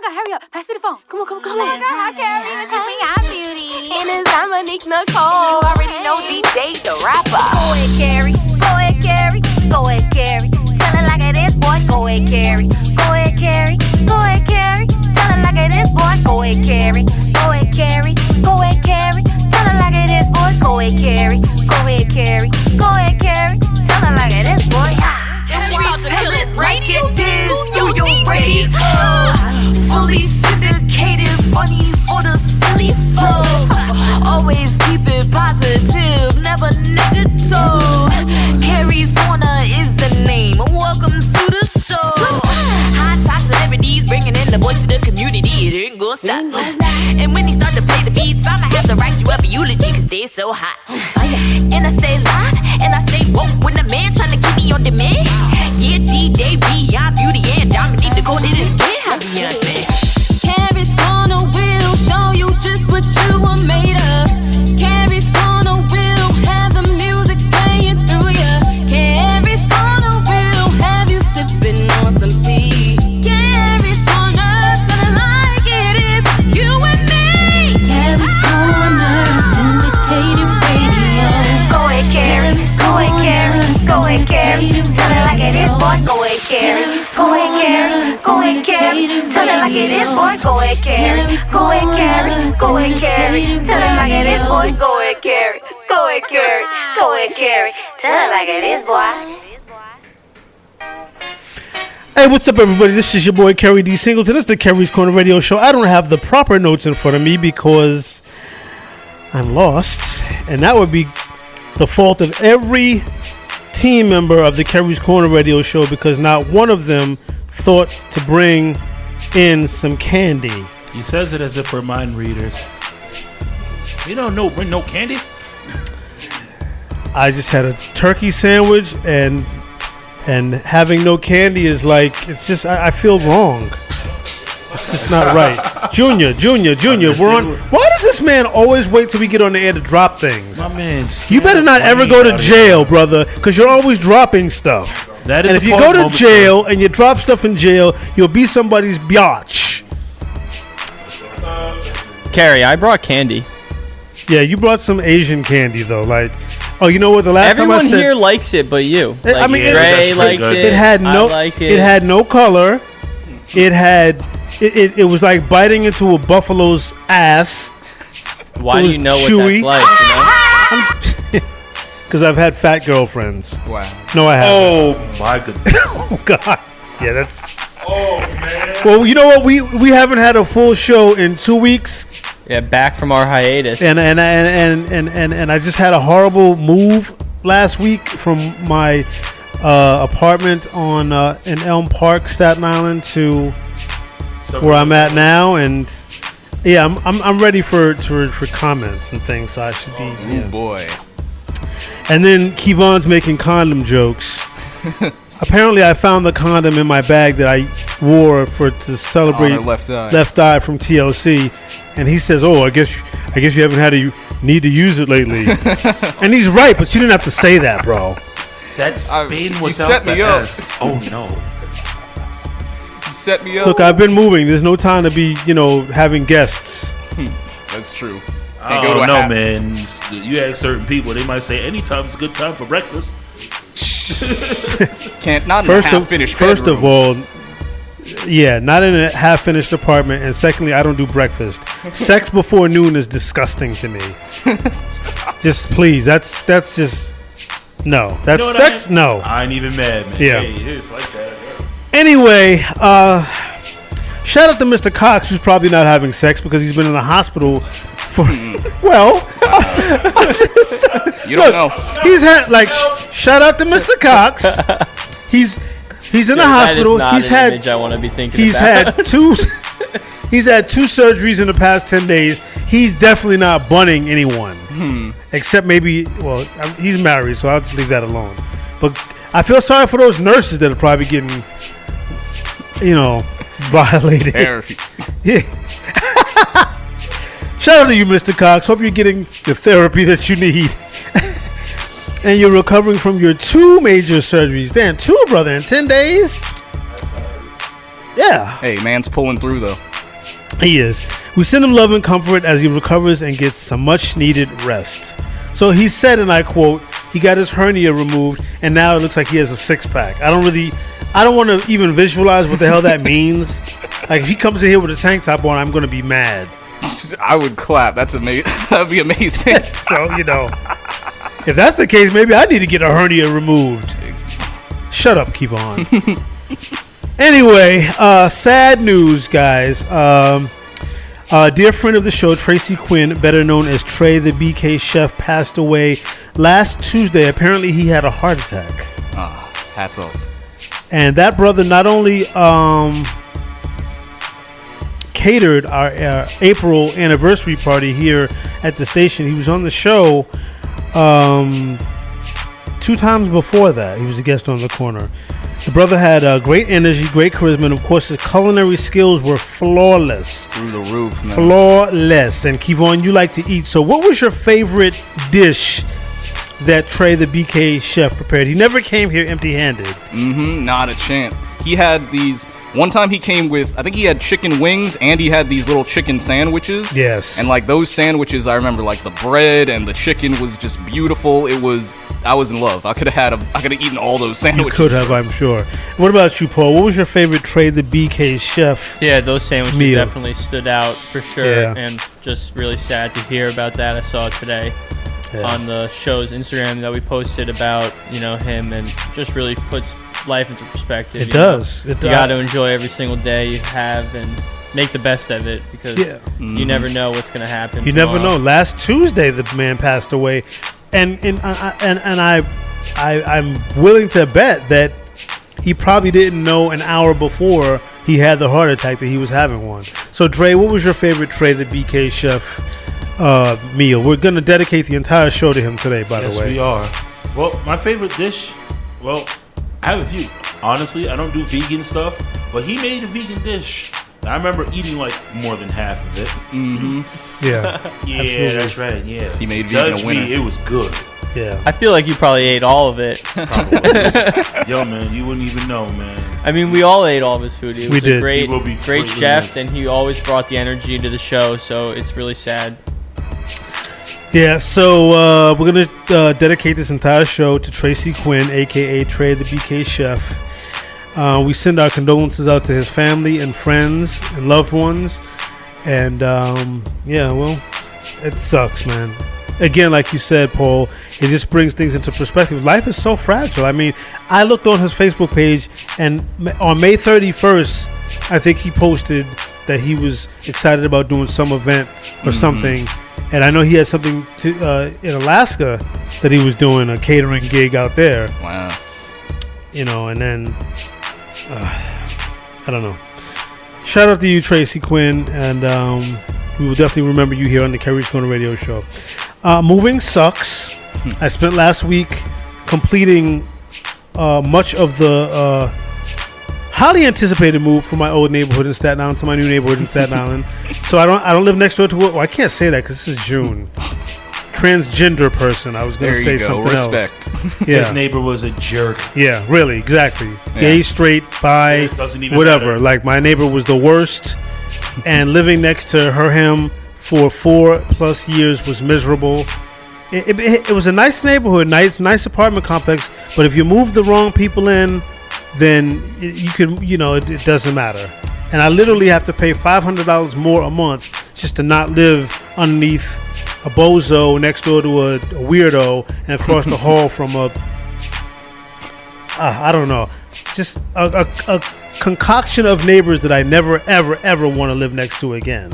God, hurry up. Pass me the phone. Come on. Oh my God, Carrie, look at me, I'm beauty. And it's Dominique Nicole. Already know DJ the rapper. Go ahead, Carrie. Go ahead, Carrie. Go ahead, Carrie. Tell it like it is, boy. Go ahead, Carrie. Go ahead, Carrie. Go ahead, Carrie. Tell it like it is, boy. Go ahead, Carrie. Go ahead, Carrie. Go ahead, Carrie. Tell it like it is, boy. Go ahead, Carrie. Go ahead, Carrie. Go ahead, Carrie. Tell it like it is, boy. Tell it like it is through your radio. Fully syndicated, funny for the silly folks. Always keep it positive, never negative. Carrie's Corner is the name. Welcome to the show. High top celebrities bringing in the voice of the community. It ain't gonna stop. And when he start to play the beats, I'ma have to write you up a eulogy cause they so hot. And I stay live, and I stay woke when the man tryna keep me on demand. Yeah, DJ Beyond Beauty and Dominique Nicole did it again. I'll be honest, man. Carrie's Corner will show you just what you were made of. Carrie's Corner will have the music playing through ya. Carrie's Corner will have you sipping on some tea. Carrie's Corner, tell it like it is, you and me. Carrie's Corner, syndicated radio. Go ahead, Carrie. Go ahead, Carrie. Go ahead, Carrie. Tell it like it is, boy. Go ahead, Carrie. Go ahead, Carrie. Go ahead, Carrie. Tell it like it is, boy. Go ahead, Carrie. Go ahead, Carrie. Go ahead, Carrie. Tell it like it is, boy. Go ahead, Carrie. Go ahead, Carrie. Go ahead, Carrie. Tell it like it is, boy. Hey, what's up, everybody? This is your boy, Kerry D. Singleton. This is the Kerry's Corner Radio Show. I don't have the proper notes in front of me because I'm lost, and that would be the fault of every team member of the Kerry's Corner Radio Show because not one of them thought to bring in some candy. He says it as if we're mind readers. You don't know, bring no candy? I just had a turkey sandwich, and having no candy is like, it's just, I feel wrong. It's just not right. Junior, we're on. Why does this man always wait till we get on the air to drop things? My man, you better not ever go to jail, brother, because you're always dropping stuff. That is and if you go to jail and you drop stuff in jail, you'll be somebody's biatch. Carrie, I brought candy. Yeah, you brought some Asian candy though. Like, oh, you know what? The last time I said, everyone here likes it, but you. Like, I mean, Ray liked it. It had no. I like it. It had no color. It had. It was like biting into a buffalo's ass. Why do you know chewy. what that's like? Because I've had fat girlfriends. Wow. No, I haven't. Oh my goodness. Oh God. Yeah, that's. Oh man. Well, you know what? We haven't had a full show in 2 weeks. Yeah, back from our hiatus. And I just had a horrible move last week from my apartment on in Elm Park, Staten Island, to where I'm at now, and yeah, I'm ready for comments and things, so I should be. Oh boy! And then Kevon's making condom jokes. Apparently, I found the condom in my bag that I wore to celebrate Left Eye from TLC, and he says, "Oh, I guess you haven't had a need to use it lately." And he's right, but you didn't have to say that, bro. That's Spain you without set me the up. S. Oh no. You set me up. Look, I've been moving. There's no time to be, having guests. That's true. Oh no, man. You ask certain people, they might say anytime's a good time for breakfast. Can't not in a half-finished bedroom. First of all, yeah, not in a half-finished apartment, and secondly, I don't do breakfast. Sex before noon is disgusting to me. Just please, that's just no. That's sex. No, I ain't even mad, man. Yeah, hey, it's like that. Anyway, shout out to Mr. Cox, who's probably not having sex because he's been in the hospital for. Well, you don't know. He's had shout out to Mr. Cox. He's in the hospital. He's had. Image I want to be thinking he's about. had two. He's had 2 surgeries in the past 10 days. He's definitely not bunning anyone, except maybe. Well, he's married, so I'll just leave that alone. But I feel sorry for those nurses that are probably getting, violated. Yeah. Shout out to you, Mr. Cox. Hope you're getting the therapy that you need. And you're recovering from your 2 major surgeries. Damn, 2, brother, in 10 days? Yeah. Hey, man's pulling through, though. He is. We send him love and comfort as he recovers and gets some much needed rest. So he said, and I quote, he got his hernia removed and now it looks like he has a six-pack. I don't want to even visualize what the hell that means. Like, if he comes in here with a tank top on, I'm going to be mad. I would clap. That's amazing. That would be amazing. So, if that's the case, maybe I need to get a hernia removed. Shut up, keep on. Anyway, sad news, guys. A dear friend of the show, Tracy Quinn, better known as Trey the BK Chef, passed away last Tuesday. Apparently, he had a heart attack. Hats off. And that brother not only catered our April anniversary party here at the station, he was on the show 2 times before that. He was a guest on The Corner. The brother had great energy, great charisma, and of course his culinary skills were flawless. Through the roof, man. Flawless. And Kevon, you like to eat. So what was your favorite dish that Trey the BK Chef prepared? He never came here empty-handed. Not a chance. He had these... One time he came with, I think he had chicken wings and he had these little chicken sandwiches. Yes. And like those sandwiches, I remember like the bread and the chicken was just beautiful. I was in love. I could have eaten all those sandwiches. You could have, I'm sure. What about you, Paul? What was your favorite Trey the BK Chef? Yeah, those sandwiches meal? definitely stood out for sure. Yeah. And just really sad to hear about that. I saw it today on the show's Instagram that we posted about, him, and just really puts life into perspective. It does. You got to enjoy every single day you have and make the best of it, because you never know what's going to happen. You never know. Last Tuesday, the man passed away, and I'm willing to bet that he probably didn't know an hour before he had the heart attack that he was having one. So, Dre, what was your favorite Trey the BK Chef meal? We're going to dedicate the entire show to him today, by the way. Yes, we are. Well, my favorite dish, I have a few. Honestly, I don't do vegan stuff, but he made a vegan dish. I remember eating like more than half of it. Yeah. Yeah, Absolutely. that's right. Yeah. He made vegan Judge a winner. me, it was good. Yeah. I feel like you probably ate all of it. Probably. Yo, man, you wouldn't even know, man. I mean, we all ate all of his food. He We was did. a great, He will be great greatly chef, missed. and he always brought the energy to the show, so it's really sad. Yeah, so we're going to dedicate this entire show to Tracy Quinn, a.k.a. Trey the BK Chef. We send our condolences out to his family and friends and loved ones. And, it sucks, man. Again, like you said, Paul, it just brings things into perspective. Life is so fragile. I mean, I looked on his Facebook page, and on May 31st, I think he posted that he was excited about doing some event or something. And I know he had something in Alaska that he was doing, a catering gig out there. Wow. And then, I don't know. Shout out to you, Tracy Quinn, and we will definitely remember you here on the Kerry's Corner Radio Show. Moving sucks. I spent last week completing much of the highly anticipated move from my old neighborhood in Staten Island to my new neighborhood in Staten Island. So I don't live next door to it. Well, I can't say that because this is June. Transgender person. I was going to say something Respect. else. Yeah. His neighbor was a jerk. Yeah, really, exactly. Gay, straight, bi, It doesn't even whatever. matter. Like, my neighbor was the worst, and living next to him for 4+ years was miserable. It was a nice neighborhood, nice apartment complex, but if you move the wrong people in, then you can, it doesn't matter. And I literally have to pay $500 more a month just to not live underneath a bozo next door to a weirdo and across the hall from I don't know, just a concoction of neighbors that I never, ever, ever want to live next to again.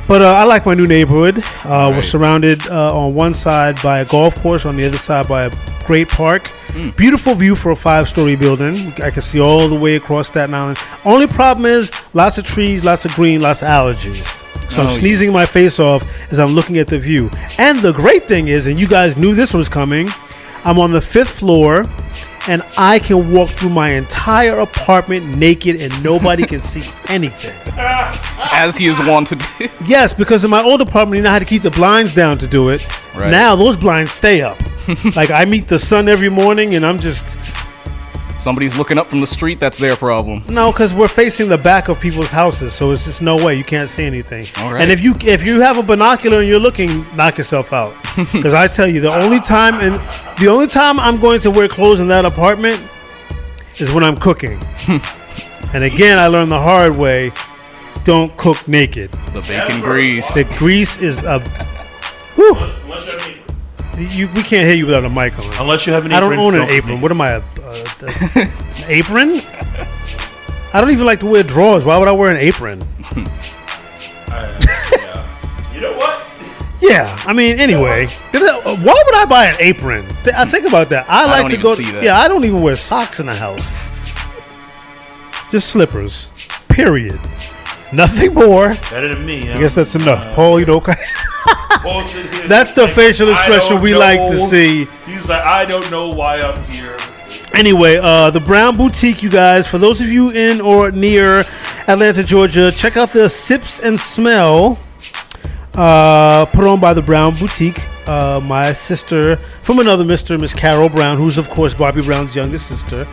But I like my new neighborhood. We're surrounded on one side by a golf course, on the other side by a great park. Beautiful view for a 5-story building. I can see all the way across Staten Island. Only problem is lots of trees, lots of green, lots of allergies. So I'm sneezing my face off as I'm looking at the view. And the great thing is, and you guys knew this was coming, I'm on the 5th floor, and I can walk through my entire apartment naked and nobody can see anything. As he is wont to do. Yes, because in my old apartment, you know how to keep the blinds down to do it. Right. Now those blinds stay up. Like, I meet the sun every morning, and I'm just Somebody's looking up from the street, that's their problem. No, because we're facing the back of people's houses, so it's just no way you can't see anything. All right. And if you have a binocular and you're looking, knock yourself out. Because I tell you, the only time I'm going to wear clothes in that apartment is when I'm cooking. And again, I learned the hard way: don't cook naked. The bacon grease. The grease is a. Whew, Unless you have an apron. we can't hear you without a mic on. Unless you have an I apron. don't own an cook apron. naked. What am I? An apron? I don't even like to wear drawers. Why would I wear an apron? Yeah. You know what? Yeah, I mean, anyway, why would I buy an apron? I think about that. I like don't to even go. see that. Yeah, I don't even wear socks in the house. Just slippers. Period. Nothing more. Better than me. I guess that's enough. Paul, you know. That's the facial expression we like to see. He's like, I don't know why I'm here. Anyway, the Brown Boutique, you guys. For those of you in or near Atlanta, Georgia, check out the Sips and Smell. Put on by the Brown Boutique. My sister from another Mr. Miss Carol Brown, who's of course Bobby Brown's youngest sister.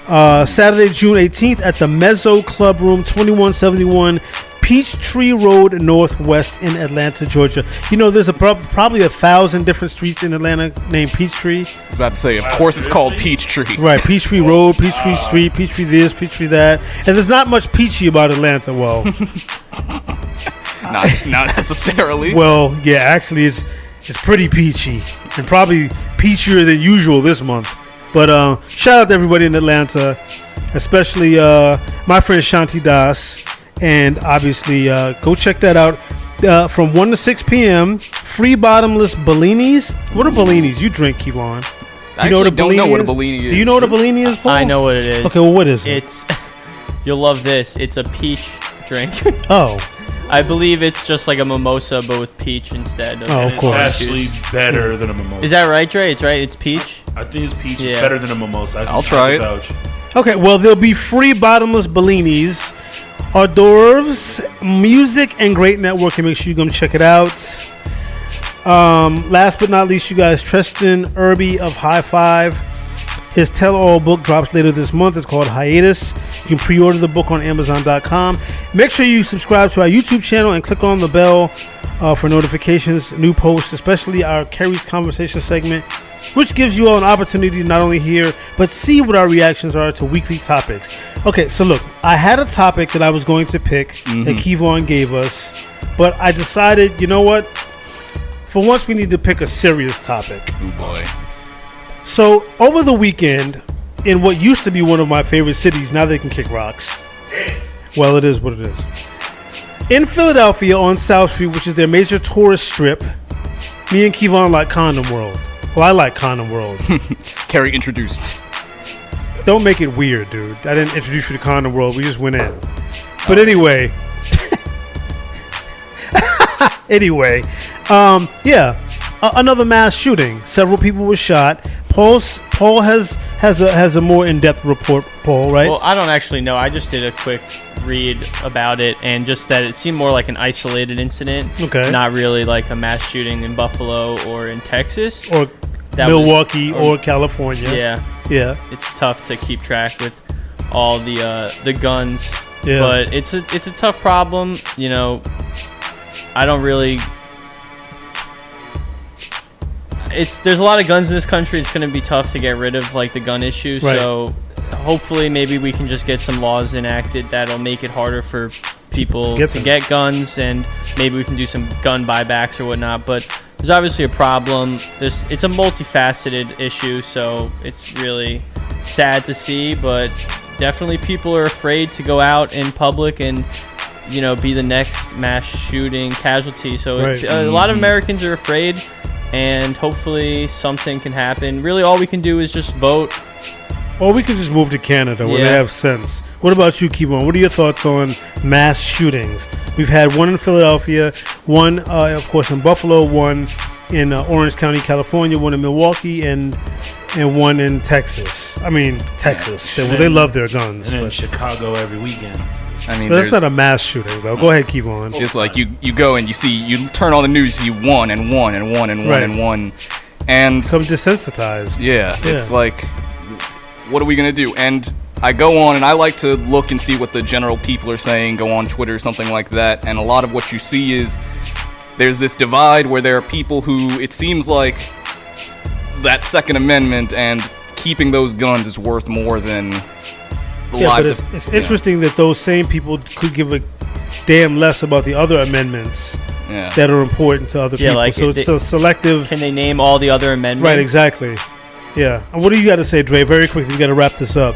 Saturday, June 18th at the Mezzo Club Room, 2171 Peachtree Road Northwest in Atlanta, Georgia. You know, there's probably 1,000 different streets in Atlanta named Peachtree. I was about to say, of course it's called Peachtree. Right, Peachtree Road, Peachtree Street, Peachtree this, Peachtree that. And there's not much peachy about Atlanta. Well, not necessarily. well, yeah, actually it's pretty peachy and probably peachier than usual this month. But shout out to everybody in Atlanta, especially my friend Shanti Das. And obviously, go check that out. From 1 to 6 p.m., free bottomless Bellinis. What are Bellinis? You drink, Kevon. I You know actually what a don't Bellini know what a is? Bellini is. Do you know what a Bellini is, Paul? I know what it is. Okay, well, what is it? It's you'll love this. It's a peach drink. Oh, I believe it's just like a mimosa, but with peach instead. Oh, And of it's course. actually better than a mimosa. Is that right, Dre? It's right. It's peach. I think it's peach. Yeah. It's better than a mimosa. I'll try it. Vouch. okay. Well, there'll be free bottomless Bellinis, hors d'oeuvres, music, and great networking. Make sure you come check it out. Last but not least, you guys, Tristan Irby of High Five. His tell-all book drops later this month. It's called Hiatus. You can pre-order the book on Amazon.com. Make sure you subscribe to our YouTube channel and click on the bell for notifications, new posts, especially our Kerry's Conversation segment, which gives you all an opportunity to not only hear, but see what our reactions are to weekly topics. Okay, so look, I had a topic that I was going to pick that Kevon gave us, but I decided, you know what? For once, we need to pick a serious topic. Oh boy. So, over the weekend, in what used to be one of my favorite cities, now they can kick rocks. Well, it is what it is. In Philadelphia on South Street, which is their major tourist strip, me and Kevon like Condom World. Well, I like Condom World. Kerry introduced me. Don't make it weird, dude. I didn't introduce you to Condom World. We just went in. But anyway. Another mass shooting. Several people were shot. Paul has a more in-depth report, Paul, right? Well, I don't actually know. I just did a quick read about it, and just that it seemed more like an isolated incident. Okay. Not really like a mass shooting in Buffalo or in Texas. Or That Milwaukee or California. Yeah. Yeah. It's tough to keep track with all the guns. Yeah. But it's a tough problem. You know, I don't really. There's a lot of guns in this country. It's going to be tough to get rid of like the gun issue. Right. So hopefully maybe we can just get some laws enacted that'll make it harder for people Get to them. get guns, and maybe we can do some gun buybacks or whatnot. But there's obviously a problem. It's a multifaceted issue, so it's really sad to see. But definitely people are afraid to go out in public and, you know, be the next mass shooting casualty. So Right. a lot of Americans are afraid, and hopefully something can happen. Really, all we can do is just vote. Or we could just move to Canada where they Yeah. have sense. What about you, Kevon? What are your thoughts on mass shootings? We've had one in Philadelphia, one, of course, in Buffalo, one in Orange County, California, one in Milwaukee, and one in Texas. I mean, Texas. They love their guns. And then But, Chicago every weekend. I mean, but that's there's- not a mass shooting, though. Go ahead, Kevon. it's like you go and you turn on the news, you see one and one and one and one Right. and one, and Become desensitized. yeah, it's Yeah. like what are we gonna do? And I go on and I like to look and see what the general people are saying, go on Twitter, something like that, and a lot of what you see is there's this divide where there are people who, it seems like that Second Amendment and keeping those guns is worth more than the lives but of... it's interesting that those same people could give a damn less about the other amendments that are important to other people. Like so it's so selective. Can they name all the other amendments? Right, exactly. Yeah. And what do you got to say, Dre? Very quickly, we got to wrap this up.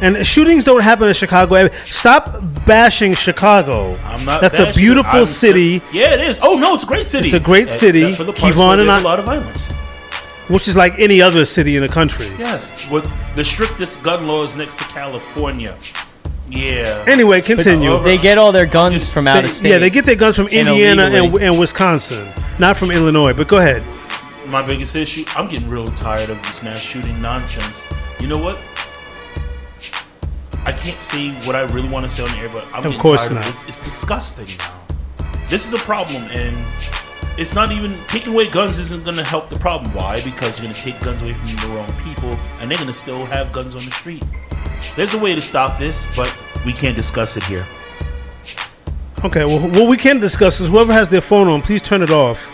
And shootings don't happen in Chicago. Stop bashing Chicago. I'm not. That's a beautiful city. Yeah, it is. Oh no, it's a great city. It's a great city. Except for the parts where there's a lot of violence. Which is like any other city in the country. Yes, with the strictest gun laws next to California. Yeah. Anyway, continue. They get all their guns from out of state. Yeah, they get their guns from Indiana and Wisconsin, not from Illinois. But go ahead. My biggest issue, I'm getting real tired of this mass shooting nonsense. You know what? I can't say what I really want to say on the air, but I'm getting tired of it. It's disgusting now. This is a problem, and it's not even... Taking away guns isn't going to help the problem. Why? Because you're going to take guns away from the wrong people, and they're going to still have guns on the street. There's a way to stop this, but we can't discuss it here. Okay, well, what we can discuss is whoever has their phone on, please turn it off.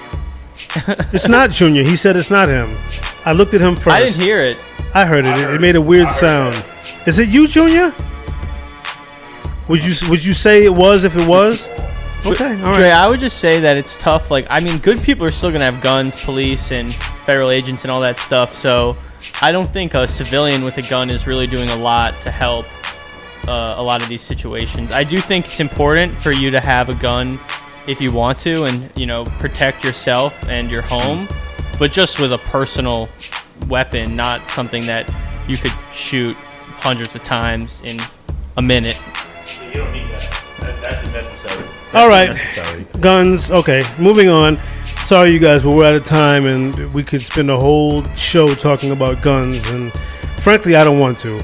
It's not Junior. He said it's not him. I looked at him first. I didn't hear it. I heard it. It made a weird sound. Is it you, Junior? Would you say it was if it was? Okay, all right. Dre, I would just say that it's tough. Like, I mean, good people are still going to have guns, police, and federal agents and all that stuff. So I don't think a civilian with a gun is really doing a lot to help a lot of these situations. I do think it's important for you to have a gun if you want to and, you know, protect yourself and your home, but just with a personal weapon, not something that you could shoot hundreds of times in a minute. You don't need that. That's unnecessary. All right. Guns. Okay, moving on. Sorry, you guys, but we're out of time, and we could spend a whole show talking about guns, and frankly, I don't want to.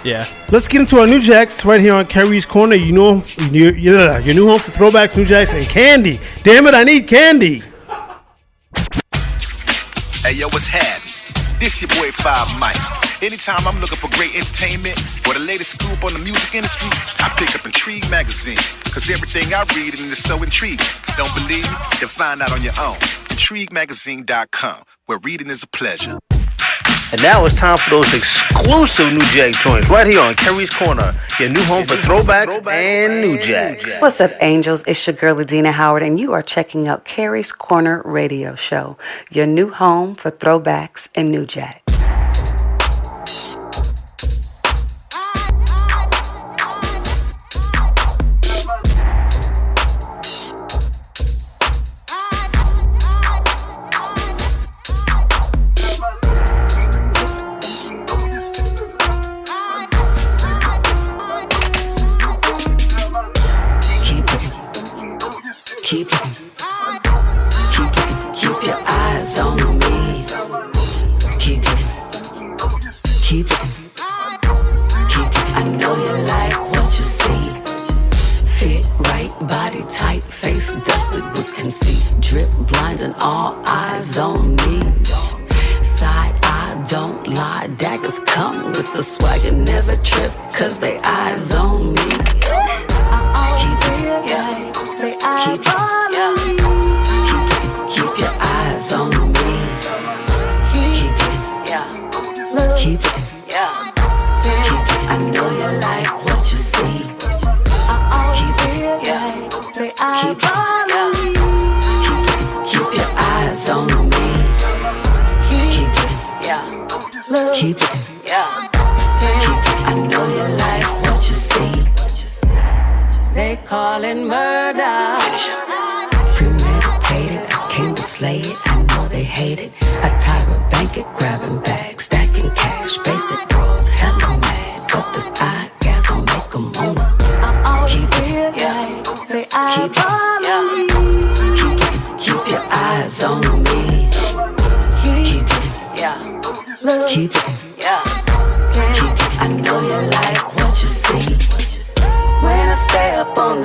Yeah. Let's get into our New Jacks right here on Kerry's Corner. You know, your new home for throwbacks, New Jacks, and candy. Damn it, I need candy. Hey, yo, what's happening? This your boy 5 Mics. Anytime I'm looking for great entertainment or the latest scoop on the music industry, I pick up Intrigue magazine. Cause everything I read in is so intriguing. Don't believe me? Then find out on your own. IntrigueMagazine.com, where reading is a pleasure. And now it's time for those exclusive New Jack joints right here on Kerry's Corner, your new home for throwbacks and New Jacks. What's up, angels? It's your girl, Adina Howard, and you are checking out Kerry's Corner Radio Show, your new home for throwbacks and New Jacks.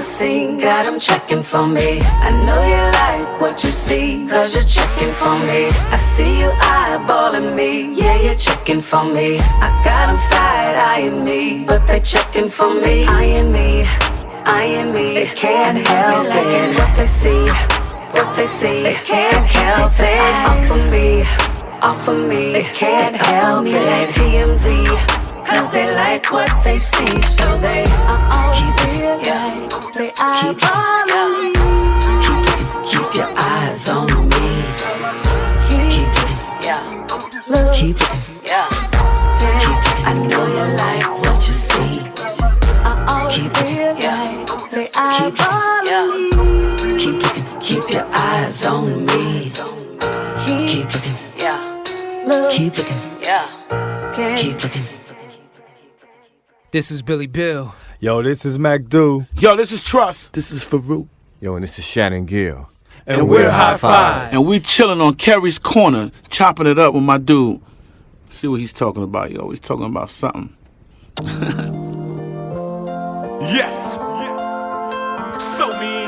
see, got them checking for me. I know you like what you see, cause you're checking for me. I see you eyeballing me, yeah, you're checking for me. I got them side-eyeing me, but they checking for me. Eyeing me, they can't help it. What they see, they can't help it. Off of me, they can't help it. Like TMZ, cause they like what they see, so they keep it, yeah. They eyeballing me. Keep your eyes on me. Keep it, yeah. Keep it, yeah. I know you like what you see. Keep it, yeah. They eyeballing me. Keep your eyes on me. Keep looking, yeah. Keep looking, yeah. Keep looking. This is Billy Bill. Yo, this is MacDo. Yo, this is Trust. This is Farouk. Yo, and this is Shannon Gill. And we're High Five. And we chilling on Kerry's Corner, chopping it up with my dude. See what he's talking about, yo. He's talking about something. Yes. So mean.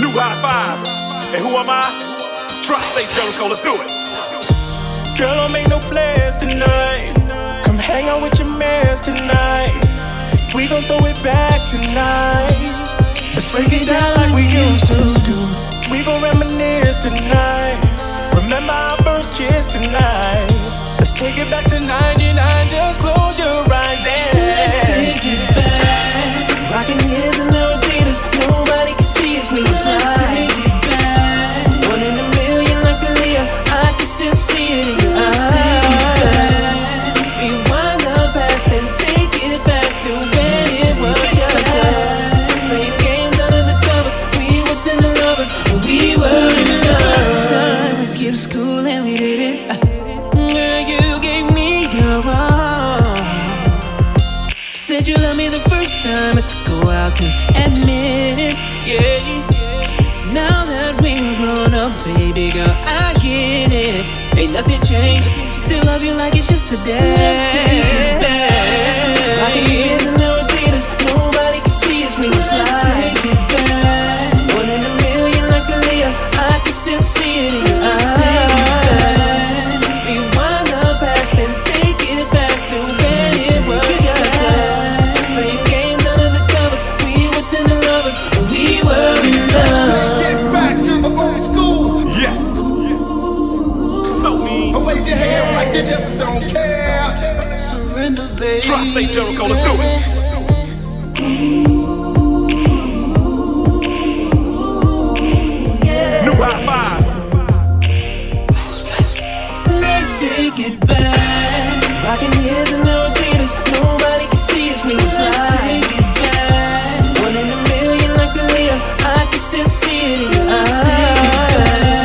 New High Five. And who am I? Tri-State Jericho, let's do it. Girl, don't make no plans tonight. Come hang out with your mans tonight. We gon' throw it back tonight. Let's break it down like we used to do. We gon' reminisce tonight. Remember our first kiss tonight. Let's take it back to 99. Just close your eyes and let's take it back. Rockin' heels and no Adidas. Nobody can see us when we fly. Let's take it back. 1 in a million like Aaliyah. I can still see it in your eyes. Let's take it back. Rewind the past and take it back to when it was just us. Play games under the covers. We were tender lovers when we were in love. We skipped school and we did it. Girl, you gave me your all. Said you loved me the first time. I had to go out to admit it, yeah. Now that we're grown up, baby girl, I get it. Ain't nothing changed. Still love you like it's just today. Let's take it back. Rockin' years and no Adidas. Nobody can see us when we fly. Let's take it back. 1 in a million like Aaliyah. I can still see it in your eyes. Let's take it back. Rewind the past and take it back to when it was just us. Play games under the covers. We were tender lovers when we were in love. Get back to the old school. Yes. So mean. Wave your hands like you just don't care. Surrender, baby. Tri-State Jericho, let's do it. New High Five. Let's take it back. Rockin' heels and no Adidas. Nobody can see us when we fly. Let's take it back. 1 in a million like Aaliyah. I can still see it in your eyes. Let's take it back.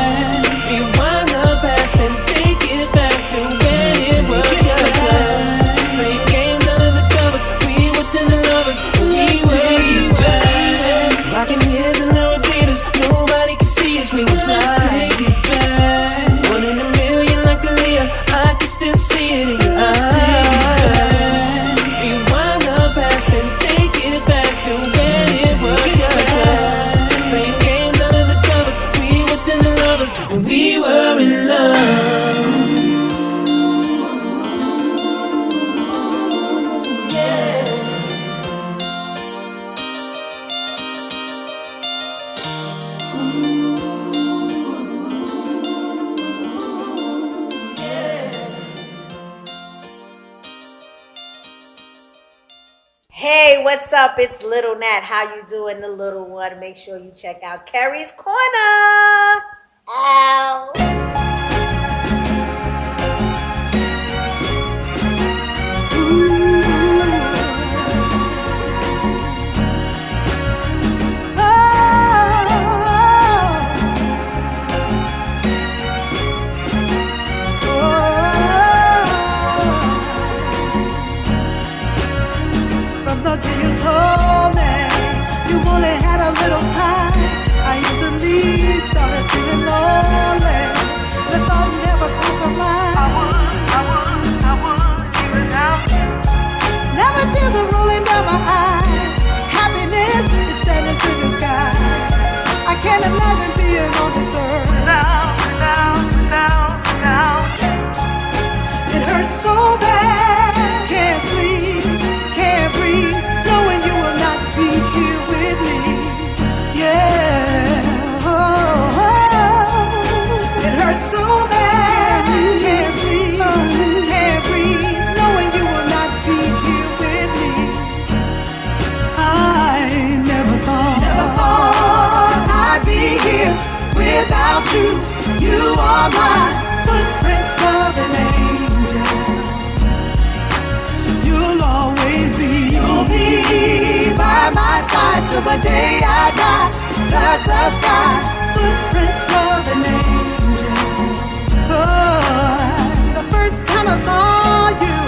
Rewind the past and take it back to when it was just us. Play games under the covers. We were tender lovers when we were back. Rockin' heels and no Adidas. Nobody can see us when we fly. Let's take it back. 1 in a million like Aaliyah. I can still see it in your eyes. Let's take it back. Rewind the past and take it back to when it was just us. Play games under the covers. We were tender lovers and we were in love. Hey, what's up? It's Little Nat. How you doing, the little one? Make sure you check out Kerry's Corner. Ow. From the day you told me you only had a little time, I easily started feeling lonely. The thought never crossed my mind. I would, even without you. Now the tears are rolling down my eyes. Happiness is are my footprints of an angel. You'll always be, you'll be by my side till the day I die. Touch the sky, footprints of an angel. Oh, the first time I saw you,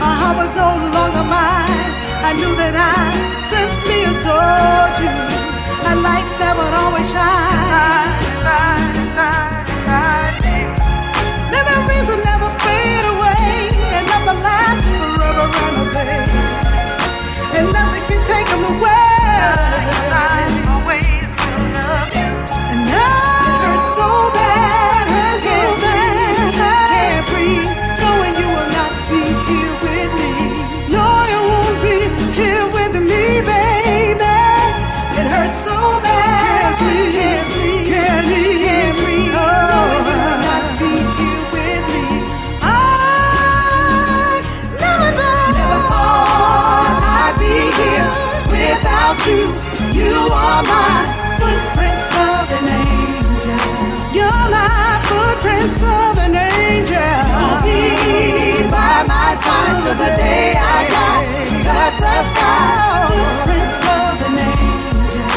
my heart was no longer mine. I knew that I simply adored you. A light that would always shine. Memories will never fade away, and nothing lasts forever and a day, and nothing can take them away. And now it hurts so bad, can't breathe, knowing you will not be here with me. No, you won't be here with me, baby. It hurts so bad, can't breathe, knowing you will not be here with me. I never thought I'd be here without you. You are my footprints of an angel. You're my footprints of an angel. You'll be by my side till the day I die. Touch the sky, footprints of an angel.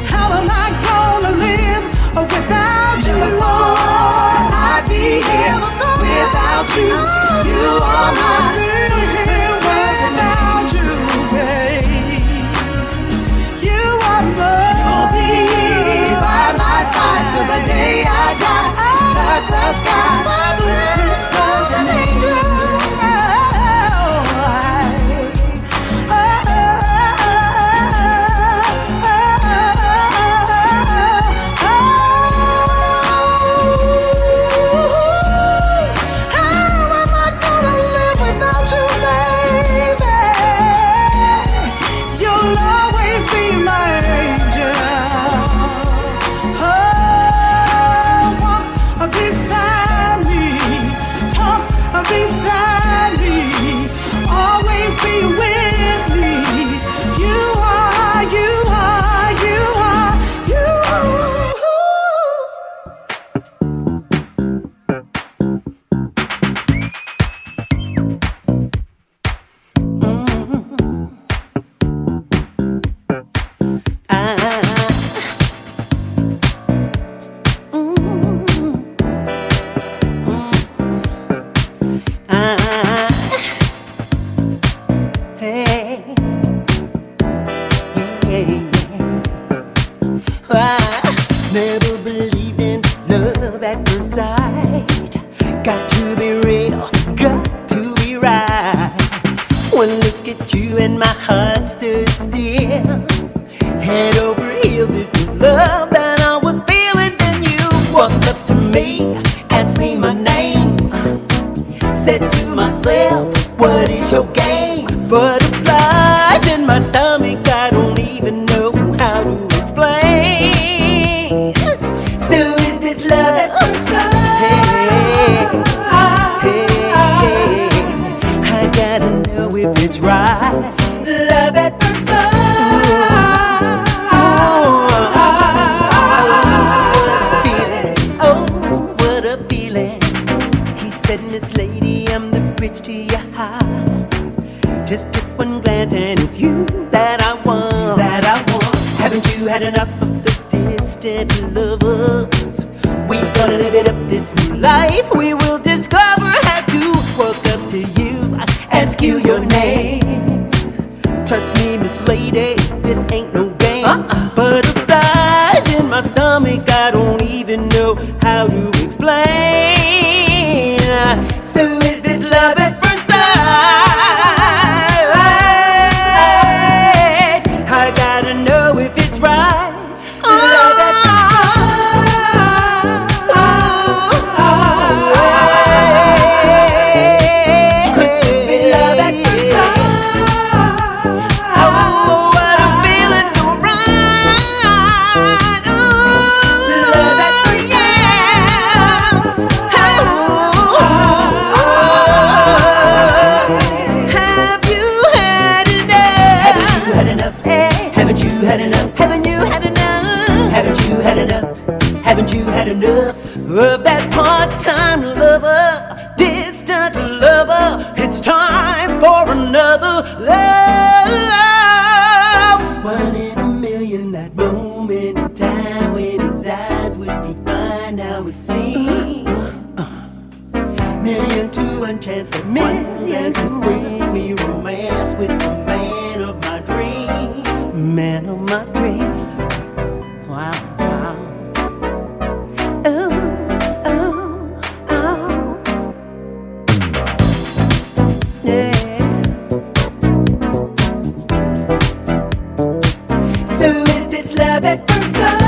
How am I gonna live without you? Never thought I'd be here without you. You are my footprints of an angel, babe. You are mine. You'll be by my side till the day I die. Touch the sky, footprints of an angel. Haven't you had enough of that punk? man of my dreams. Wow, wow. Oh, oh, oh. Yeah. So is this love at first sight?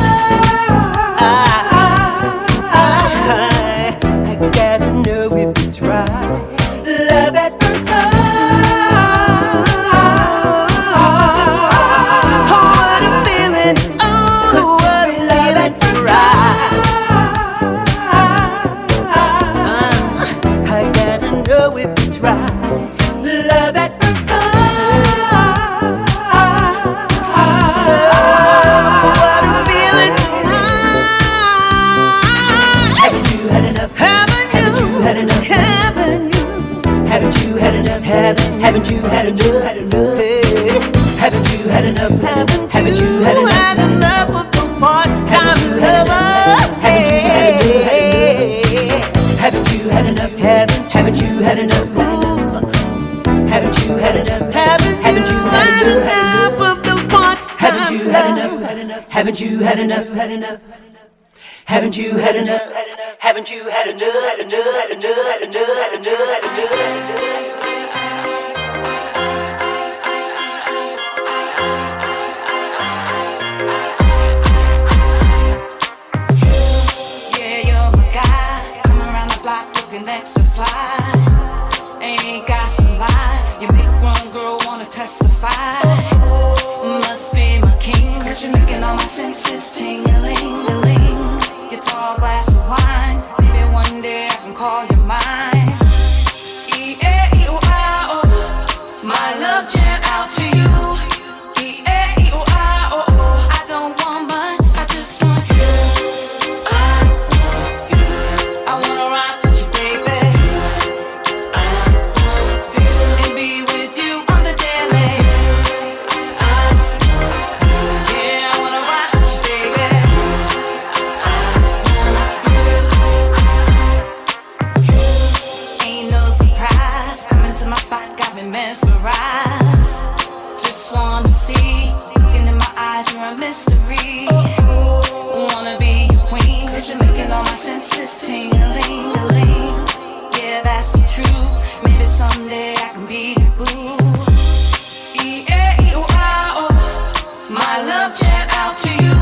I gotta know if it's right. Love at first sight. What a feeling. Oh, what a love at first sight. I gotta know if it's right. Love at first sight. What a feeling. Haven't you had enough? Haven't you had enough? Haven't you had enough? Haven't you had enough? Haven't you had enough? Haven't you had enough of the part-time lovers? Haven't you had enough? Haven't you had enough? Haven't you had enough? Haven't you had enough of the part-time? Haven't you had enough? Haven't you had enough? Haven't you had enough? Haven't you had enough? Yeah, you're my guy. Come around the block looking extra fly. Ain't got some lie. You make a grown girl wanna testify. Must be my king, 'cause you're making all my senses tingling. Your tall glass of wine. Maybe one day I can call you mine. E-A-E-O-I-O. My love chant out to you. E-A-E-O-I-O. I don't want much, I just want you. I wanna rock with you, baby. And be with you on the daily. Yeah, I wanna rock with you, baby. Ain't no surprise, coming to my spot got me mesmerized. Just wanna see, looking in my eyes, you're a mystery. Wanna be your queen, 'cause you're making all my senses tingling. Yeah, that's the truth. Maybe someday I can be your boo. E-A-E-O-I-O. My love chant out to you.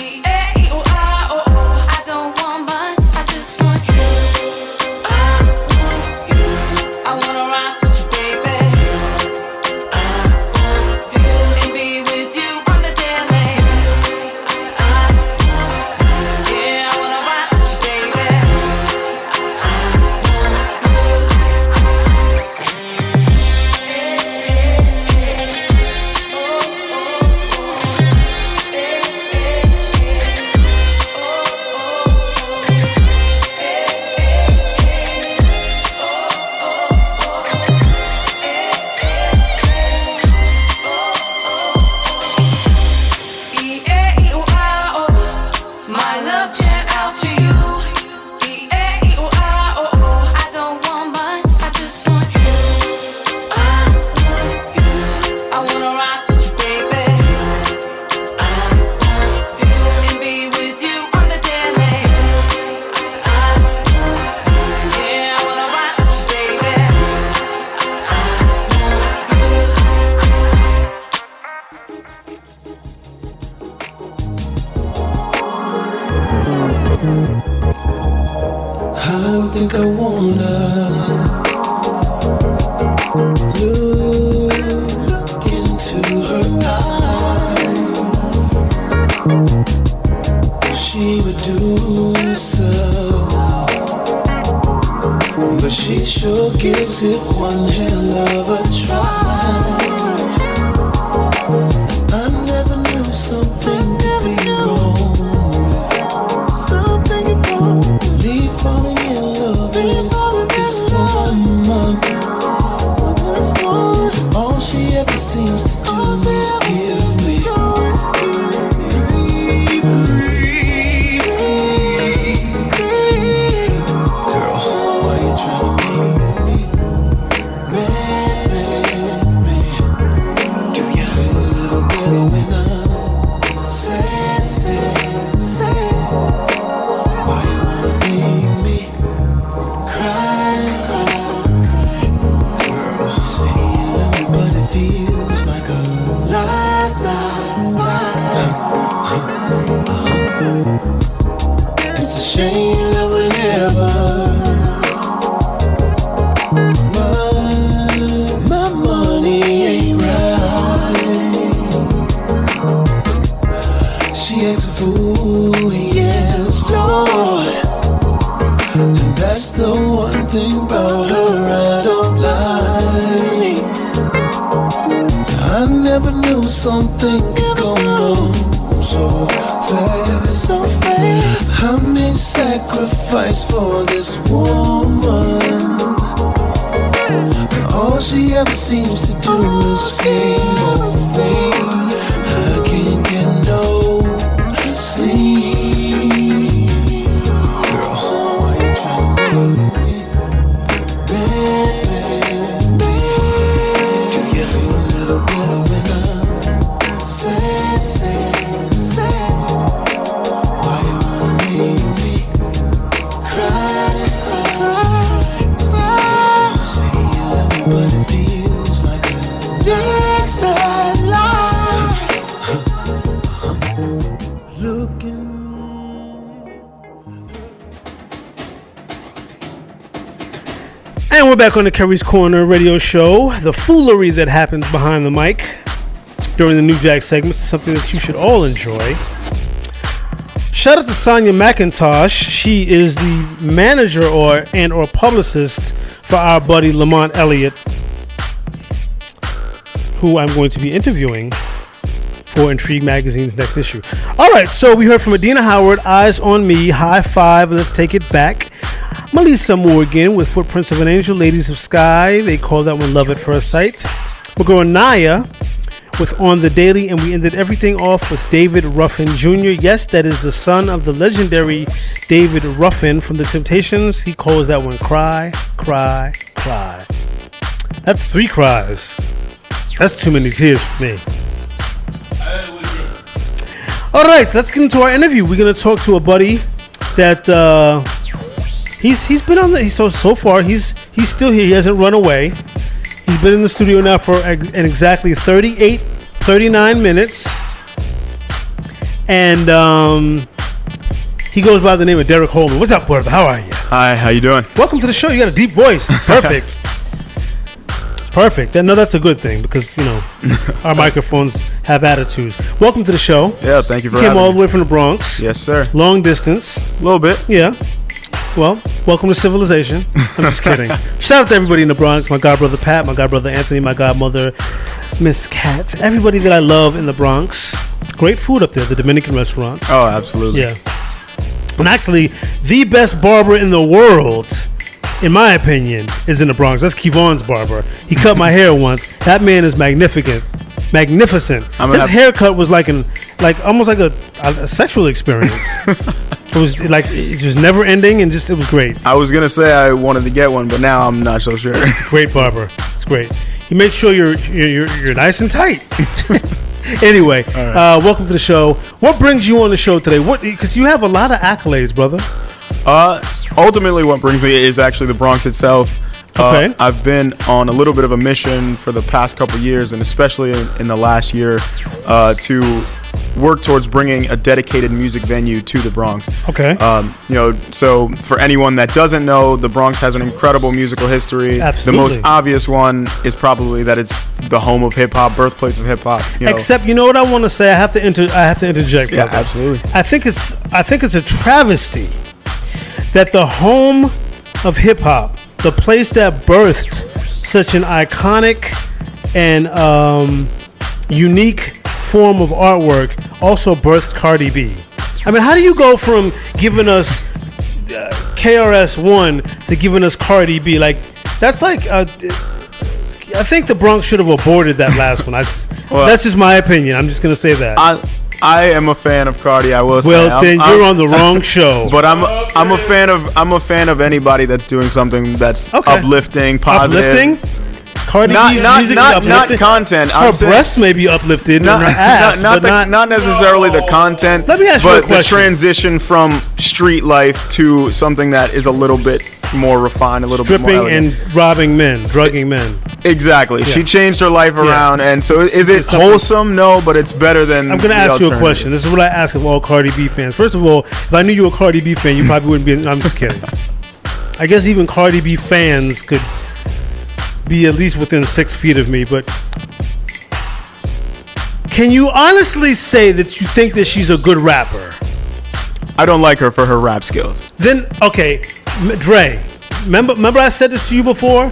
E-A-E-O-I-O. I don't want much, I just want you. I wanna rock with you, baby. And be with you on the daily. Yeah, I wanna rock with you, baby. E-A-E-O-I-O. My love chant out to you. E-A-E-O-I-O. I don't want much, I just want you. I wanna rock with you, baby. And be with you on the daily. Yeah, I wanna rock with you, baby. I think I wanna look into her eyes. She would do so, but she sure gives it one hell of a try. I never knew something to be wrong with something wrong. Me falling in love with this woman. All she ever seems to do is give me girl, why you trying to make me mad? makes a fool, yes, Lord. And that's the one thing about her I don't like. I never knew something could go wrong so fast, so fast. I made sacrifice for this woman, but all she ever seems to do is scream away. I can't get no sleep. Girl, why you trying to leave me? Baby, do you feel a little better when I say? Why you wanna make me cry? Say you love me, but it feels like that lie. Looking. And we're back on the Kerry's Corner radio show. The foolery that happens behind the mic during the New Jack segments is something that you should all enjoy. Shout out to Sonia McIntosh. She is the manager or publicist for our buddy Lamont Elliott, who I'm going to be interviewing for Intrigue Magazine's next issue. All right, so we heard from Adina Howard, Eyes on Me, High Five, Let's Take It Back. Melissa Morgan with Footprints of an Angel, Ladies of Sky. They call that one Love at First Sight. We're going Naya with On the Daily, and we ended everything off with David Ruffin Jr. Yes, that is the son of the legendary David Ruffin from The Temptations. He calls that one Cry, Cry, Cry. That's 3 cries. That's too many tears for me. All right, let's get into our interview. We're going to talk to a buddy that he's been on the so far he's still here. He hasn't run away. He's been in the studio now for an exactly 39 minutes. And he goes by the name of Derrick Holman. What's up, brother? How are you? Hi, how you doing? Welcome to the show. You got a deep voice. Perfect. It's perfect. No, that's a good thing because, you know, our microphones have attitudes. Welcome to the show. Yeah, thank you for having me. You came all me. the way from the Bronx. Yes, sir. Long distance. A little bit. Yeah. Well, welcome to civilization. I'm just kidding. Shout out to everybody in the Bronx. My godbrother Pat, my godbrother Anthony, my godmother Miss Katz. Everybody that I love in the Bronx. Great food up there, the Dominican restaurants. Oh, absolutely. Yeah. And actually, the best barber in the world, in my opinion, is in the Bronx. That's Kevon's barber. He cut my hair once. That man is magnificent. His haircut was almost like a sexual experience. It was like it was never ending, and just it was great. I was gonna say I wanted to get one, but now I'm not so sure. Great barber. It's great. He makes sure you're nice and tight. Anyway, right. Welcome to the show. What brings you on the show today? Because you have a lot of accolades, brother. Ultimately, what brings me is actually the Bronx itself. Okay. I've been on a little bit of a mission for the past couple of years, and especially in the last year, to work towards bringing a dedicated music venue to the Bronx. Okay. So for anyone that doesn't know, the Bronx has an incredible musical history. Absolutely. The most obvious one is probably that it's the home of hip hop, birthplace of hip hop. Except, you know what I want to say? I have to interject. Yeah, brother. absolutely. I think it's a travesty that the home of hip hop, the place that birthed such an iconic and unique form of artwork, also birthed Cardi B. I mean, how do you go from giving us KRS-One to giving us Cardi B? Like, that's like, I think the Bronx should have aborted that last one. That's just my opinion. I'm just going to say that. I am a fan of Cardi. I will say. Well, then you're on the wrong show. But I'm a fan of anybody that's doing something that's uplifting, positive. Uplifting? Cardi B's music is uplifting. Not content. Her breasts may be uplifted, and her ass, not necessarily the content. Let me ask you a question. But the transition from street life to something that is a little bit more refined, a little bit more elegant. Stripping and robbing men, drugging men. Exactly. Yeah. She changed her life around, and so is it wholesome? No, but it's better than. I'm going to ask you a question. This is what I ask of all Cardi B fans. First of all, if I knew you were a Cardi B fan, you probably wouldn't be. I'm just kidding. I guess even Cardi B fans could be at least within 6 feet of me, but Can you honestly say that you think that she's a good rapper? I don't like her for her rap skills. Then, okay, Dre. Remember I said this to you before?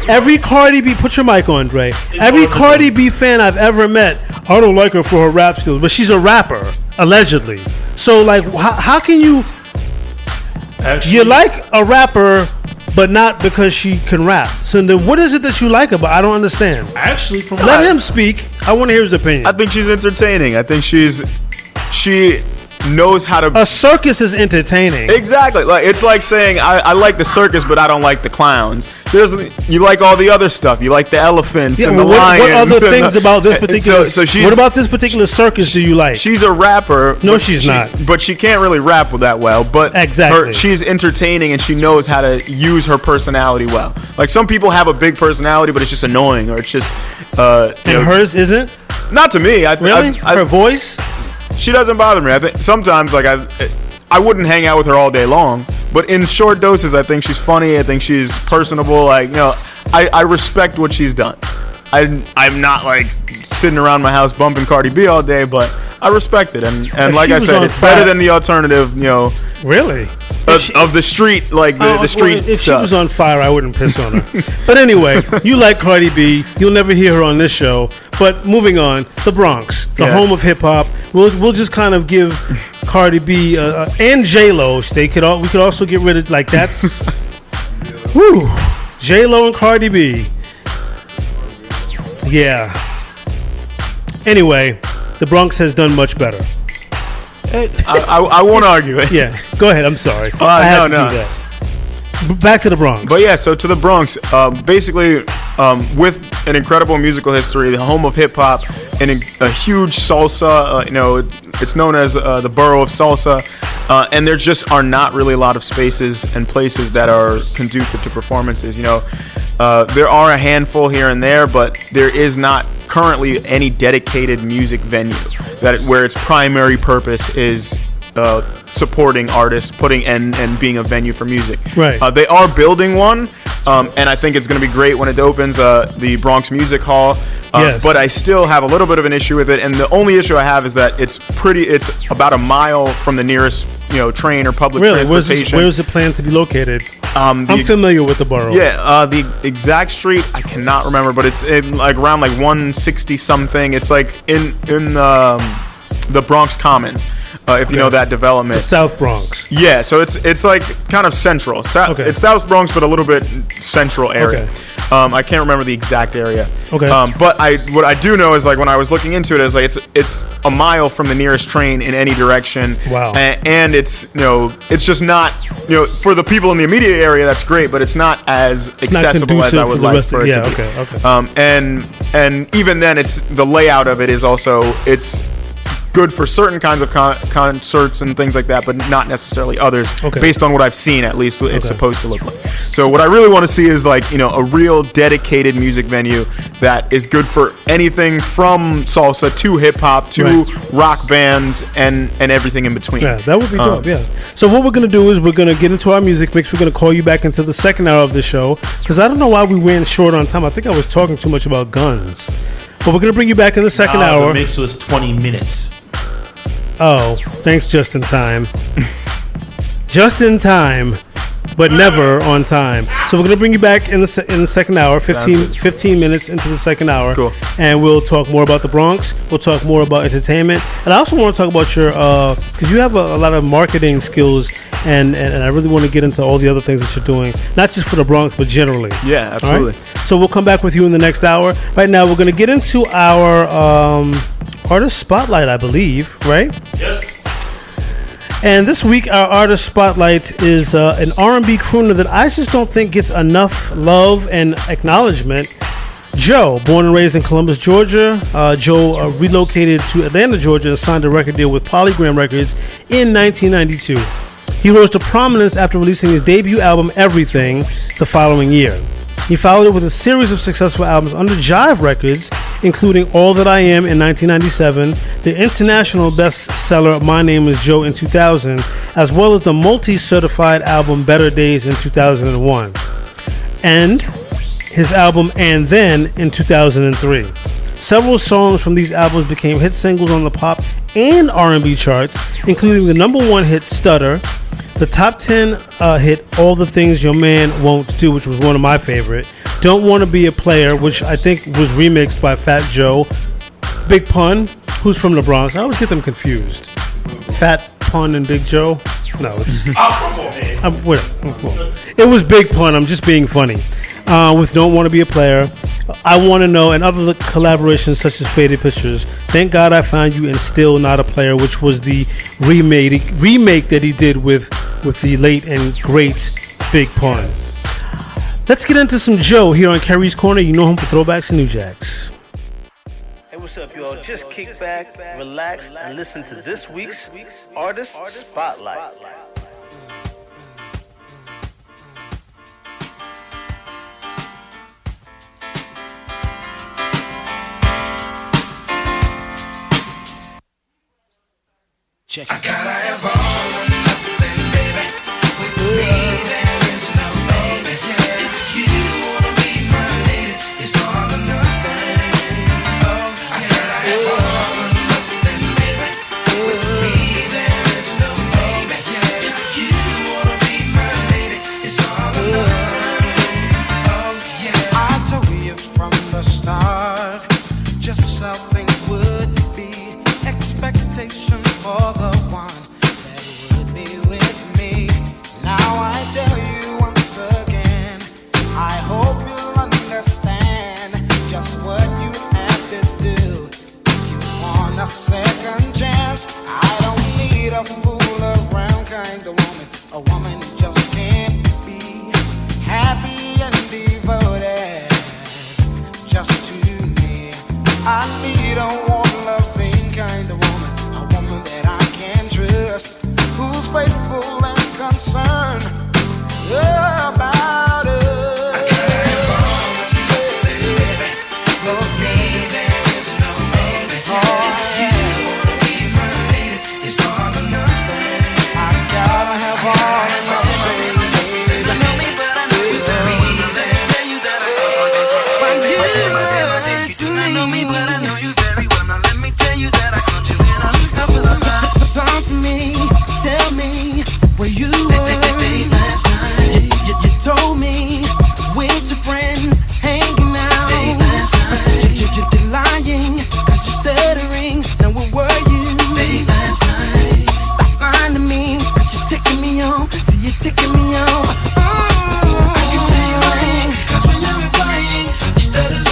Every Cardi B, put your mic on, Dre. Every Cardi B fan I've ever met, I don't like her for her rap skills, but she's a rapper, allegedly. So, like, how can you... Actually, you like a rapper, but not because she can rap. So then what is it that you like about? I don't understand. Actually, let him speak. I want to hear his opinion. I think she's entertaining. I think she knows how to. A circus is entertaining. Exactly. Like it's like saying I like the circus, but I don't like the clowns. You like all the other stuff. You like the elephants and the lions. What other things about this particular? So what about this particular circus do you like? She's a rapper. No, she's not. But she can't really rap that well. But exactly, she's entertaining and she knows how to use her personality well. Like some people have a big personality, but it's just annoying or it's just. Hers isn't. Not to me. Really? Her voice. She doesn't bother me. I think sometimes, like I wouldn't hang out with her all day long, but in short doses, I think she's funny. I think she's personable. Like I respect what she's done. I'm not like sitting around my house bumping Cardi B all day, but I respect it. And like I said, it's better than the alternative. Really. Of the street, like the street if stuff. She was on fire, I wouldn't piss on her. But anyway, you like Cardi B. You'll never hear her on this show. But moving on, the Bronx, the home of hip hop. We'll just kind of give Cardi B and J Lo. We could also get rid of like that's. Whew, J Lo and Cardi B. Yeah. Anyway, the Bronx has done much better. I won't argue it. Yeah, go ahead. I'm sorry. I had to do that. Back to the Bronx. But yeah, so to the Bronx, basically, with an incredible musical history, the home of hip hop, and a huge salsa. It's known as the borough of salsa, and there just are not really a lot of spaces and places that are conducive to performances. There are a handful here and there, but there is not currently any dedicated music venue where its primary purpose is supporting artists, and being a venue for music. Right. They are building one, and I think it's going to be great when it opens. The Bronx Music Hall. Yes. But I still have a little bit of an issue with it, and the only issue I have is that it's about a mile from the nearest train or public transportation. Where is it planned to be located? I'm familiar with the borough. Yeah, the exact street I cannot remember, but it's around 160 something. It's like in the Bronx Commons. If you know that development. The South Bronx. Yeah, so it's like kind of central. It's South Bronx, but a little bit central area. Okay. I can't remember the exact area. Okay. But what I do know is when I was looking into it, is it's a mile from the nearest train in any direction. Wow. And it's it's just not for the people in the immediate area, that's great, but it's not as accessible as I would like for it to be. Okay. And even then, it's the layout of it is also it's good for certain kinds of concerts and things like that, but not necessarily others. Okay. Based on what I've seen, at least it's supposed to look like. So what I really want to see is a real dedicated music venue that is good for anything from salsa to hip hop to rock bands and everything in between. Yeah, that would be dope. Yeah. So what we're gonna do is we're gonna get into our music mix. We're gonna call you back into the second hour of the show because I don't know why we ran short on time. I think I was talking too much about guns. But we're gonna bring you back in the second hour. The mix was 20 minutes. Oh, thanks, just in time. Just in time, but never on time. So we're going to bring you back in the second hour, 15 minutes into the second hour. Cool. And we'll talk more about the Bronx. We'll talk more about entertainment. And I also want to talk about your, because you have a lot of marketing skills, and I really want to get into all the other things that you're doing, not just for the Bronx, but generally. Yeah, absolutely. Right? So we'll come back with you in the next hour. Right now, we're going to get into our artist spotlight, I believe, right? Yes. And this week, our artist spotlight is an R&B crooner that I just don't think gets enough love and acknowledgement. Joe, born and raised in Columbus, Georgia. Joe relocated to Atlanta, Georgia, and signed a record deal with Polygram Records in 1992. He rose to prominence after releasing his debut album, Everything, the following year. He followed it with a series of successful albums under Jive Records, including All That I Am in 1997, the international bestseller My Name Is Joe in 2000, as well as the multi-certified album Better Days in 2001, and his album And Then in 2003. Several songs from these albums became hit singles on the pop and R&B charts, including the #1 hit Stutter, the top 10 hit All the Things Your Man Won't Do, which was one of my favorite, Don't Want to Be a Player, which I think was remixed by Fat Joe, Big Pun, who's from the Bronx. I always get them confused. Fat Pun and Big Joe? No, it's... It was Big Pun. I'm just being funny. With Don't Want to Be a Player, I Want to Know, and other collaborations such as Faded Pictures. Thank God I Found You and Still Not a Player, which was the remake that he did with the late and great Big Pun. Let's get into some Joe here on Kerry's Corner. You know him for throwbacks and new jacks. Hey, what's up, y'all? Just kick back, relax, and listen to this week's Artist Spotlight. Check it. I gotta have all or nothing, baby. With me, there is no baby. If you wanna be my lady, it's all or nothing. Oh, I gotta have all or nothing, baby. With me, there is no baby. If you wanna be my lady, it's all or nothing. Oh, yeah. I told you from the start just how things would be. Expectations for the one that would be with me. Now I tell you once again, I hope you'll understand just what you have to do. You want a second chance. I don't need a fool around kind of woman, a woman who just can't be happy and devoted just to me. I need a warm, loving kind of woman, a woman that I can trust, who's faithful and concerned about it. I gotta have all this nothing, baby. With me, there is no baby. If you wanna be my lady, it's all or nothing. I gotta have all or nothing, baby. You know me, but I know you with me. Tell you that I know me, but I know you very well. Now let me tell you that I got you in a talk to me, tell me where you were last night. You told me with your friends hanging out. Last night. You're lying, cause you're stuttering. Now where were you? Last night. Stop lying to me, cause you're ticking me off. See, you're ticking me off. I can tell you're lying, cause when you're replying, you stutter.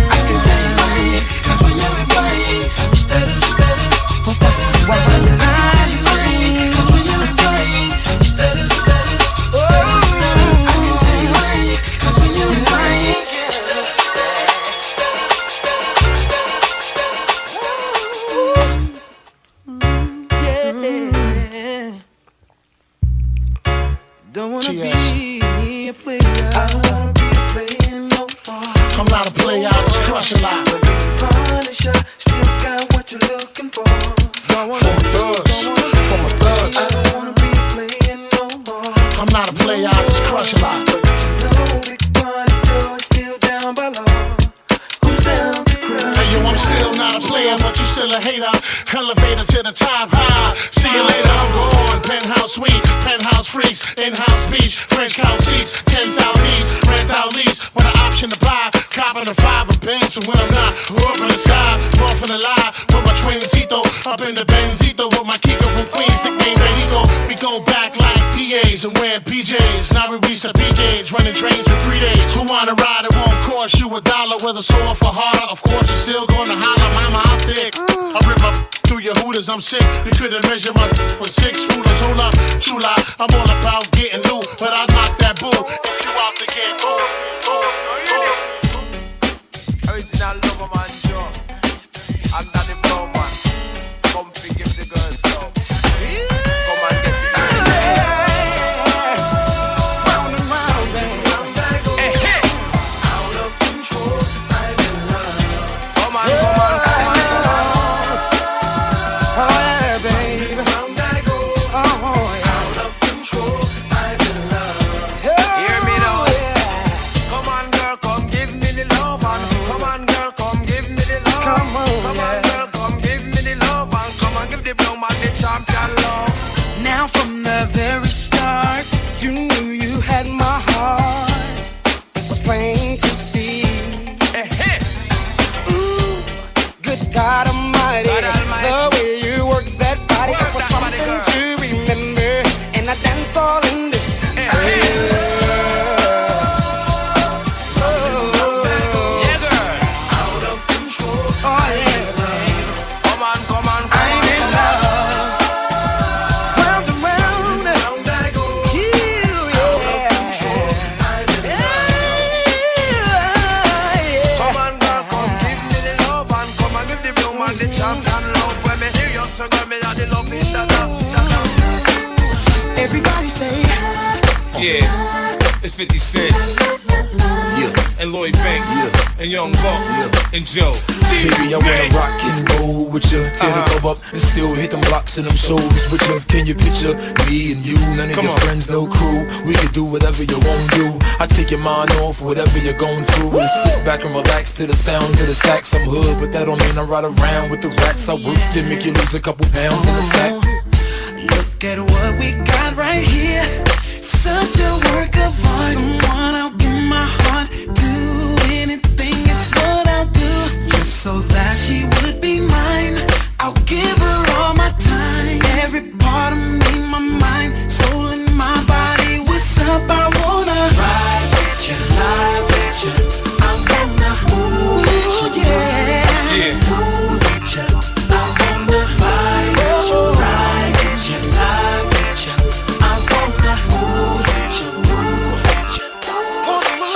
I can tell you're lying, cause when you're replying, you stutter. Why are you lying? Cause when you're replying, you stutter. I can tell you're lying, cause when you're replying, you stutter. Yeah. Don't wanna be a player. I don't wanna be a player no more. I'm not a player, I just crush a lot. Punisher, still got what you're looking for. From a thug. I don't wanna be a player no more. I'm not a player, I just crush a lot. But you know Big Pun Joe is still down by law. Who's down to crush? Hey yo, I'm still not a player, but you still a hater. Elevator to the top high. See you later, I'm gone. Penthouse suite, penthouse freaks, in-house beach, French couch seats, 10,000 east, rent out lease, with an option to buy. Copping the 5 of banks from when I'm not. Up in the sky, off in the lie. Put my twincito up in the Benzito with my Kiko from Queens, nickname Benito. We go back like PAs and wearing PJs. Now we reach the peak age, running trains for 3 days. Who wanna ride? It won't cost you $1 with a sore for harder. Of course, you're still gonna holler, mama, I'm thick. I rip up through your hooters, I'm sick. You couldn't measure my with 6 rulers. Hold up, true lie. I'm all about getting loot, but I knock that bull if you out to get ooh. Original lover man Joe, I'm not the blow man. Come give the girls love. Come and get it. Round and round, baby. Hey, hey. Out of control, I'm in love. Come on. Oh yeah, baby. Round I go. Oh yeah. Out of control, I'm in love. Hear me now. Come on, girl, come give me the love and come on. God Almighty, the way you work that body was something to remember, and I dance all in this. Everybody say, yeah, it's 50 Cent, and Lloyd Banks, and Young Buck, and Joe. Baby, I wanna rock and roll with you, tear the club up and still hit them blocks and them shoulders with you. Can you picture me and you, none of your friends, no crew? We could do whatever you won't do. I take your mind off whatever you're going through, and sit back and relax to the sound of the sax. I'm hood, but that don't mean I ride around with the rats. I work to make you lose a couple pounds in the sack. Look at what we got right here. Such a work of art. Someone I'll give my heart to. Anything is what I'll do, just so that she would be mine. I'll give her all my time, every part of me, my mind, soul and my body. What's up? I wanna ride with you, live with you. I wanna move with you, yeah. Move with you. I wanna vibe with you, ride with you, live with you. I wanna move with you, move with you. Wanna move.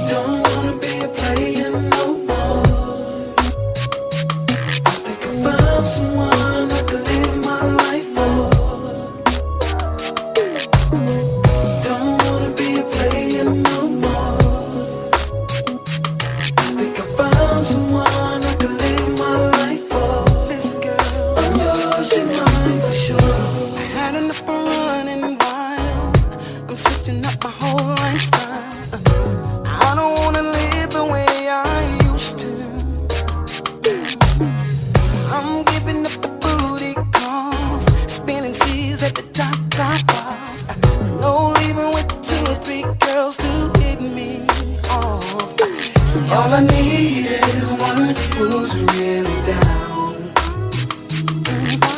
Don't wanna be a player no more. I think I found someone I could live my life for. Don't wanna be a player no more. I think I found someone I could live my life for. Listen, girl, I'm yours, you're mine for sure. I had enough of running wild. I'm switching up my whole lifestyle. I don't wanna live the way I used to. I'm giving up the booty calls, spinning seas at the top bars. No leaving with 2 or 3 girls to hit me off. So all I need is one who's really down,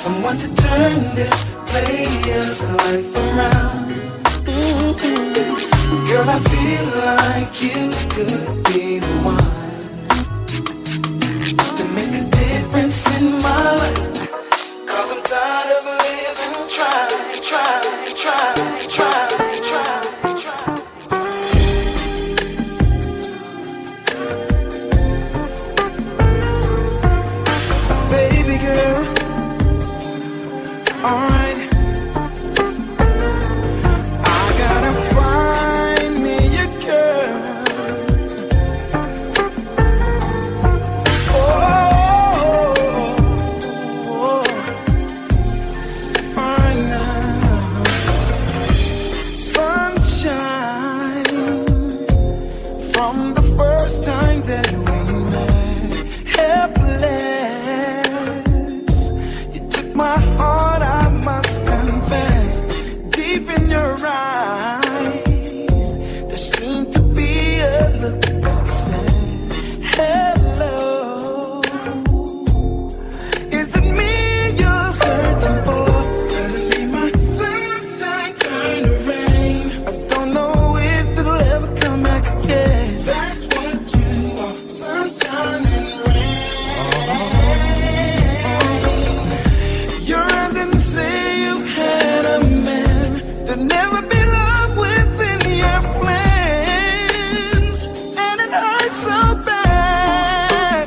someone to turn this player's life around. Girl, I feel like you could be the one to make a difference in my life. 'Cause I'm tired of living, try. Baby girl, alright. I gotta find me a girl. Right now. Sunshine from the first time that we met. Helpless, you took my heart, I must confess. Deep in your eyes, there seemed to be a look that said, hello. Is it me you're searching for? Suddenly my sunshine turned to rain. I don't know if it'll ever come back again. That's what you are, sunshine and rain. Your eyes didn't say you had a man. There'll never be love within your plans, and it hurts so bad.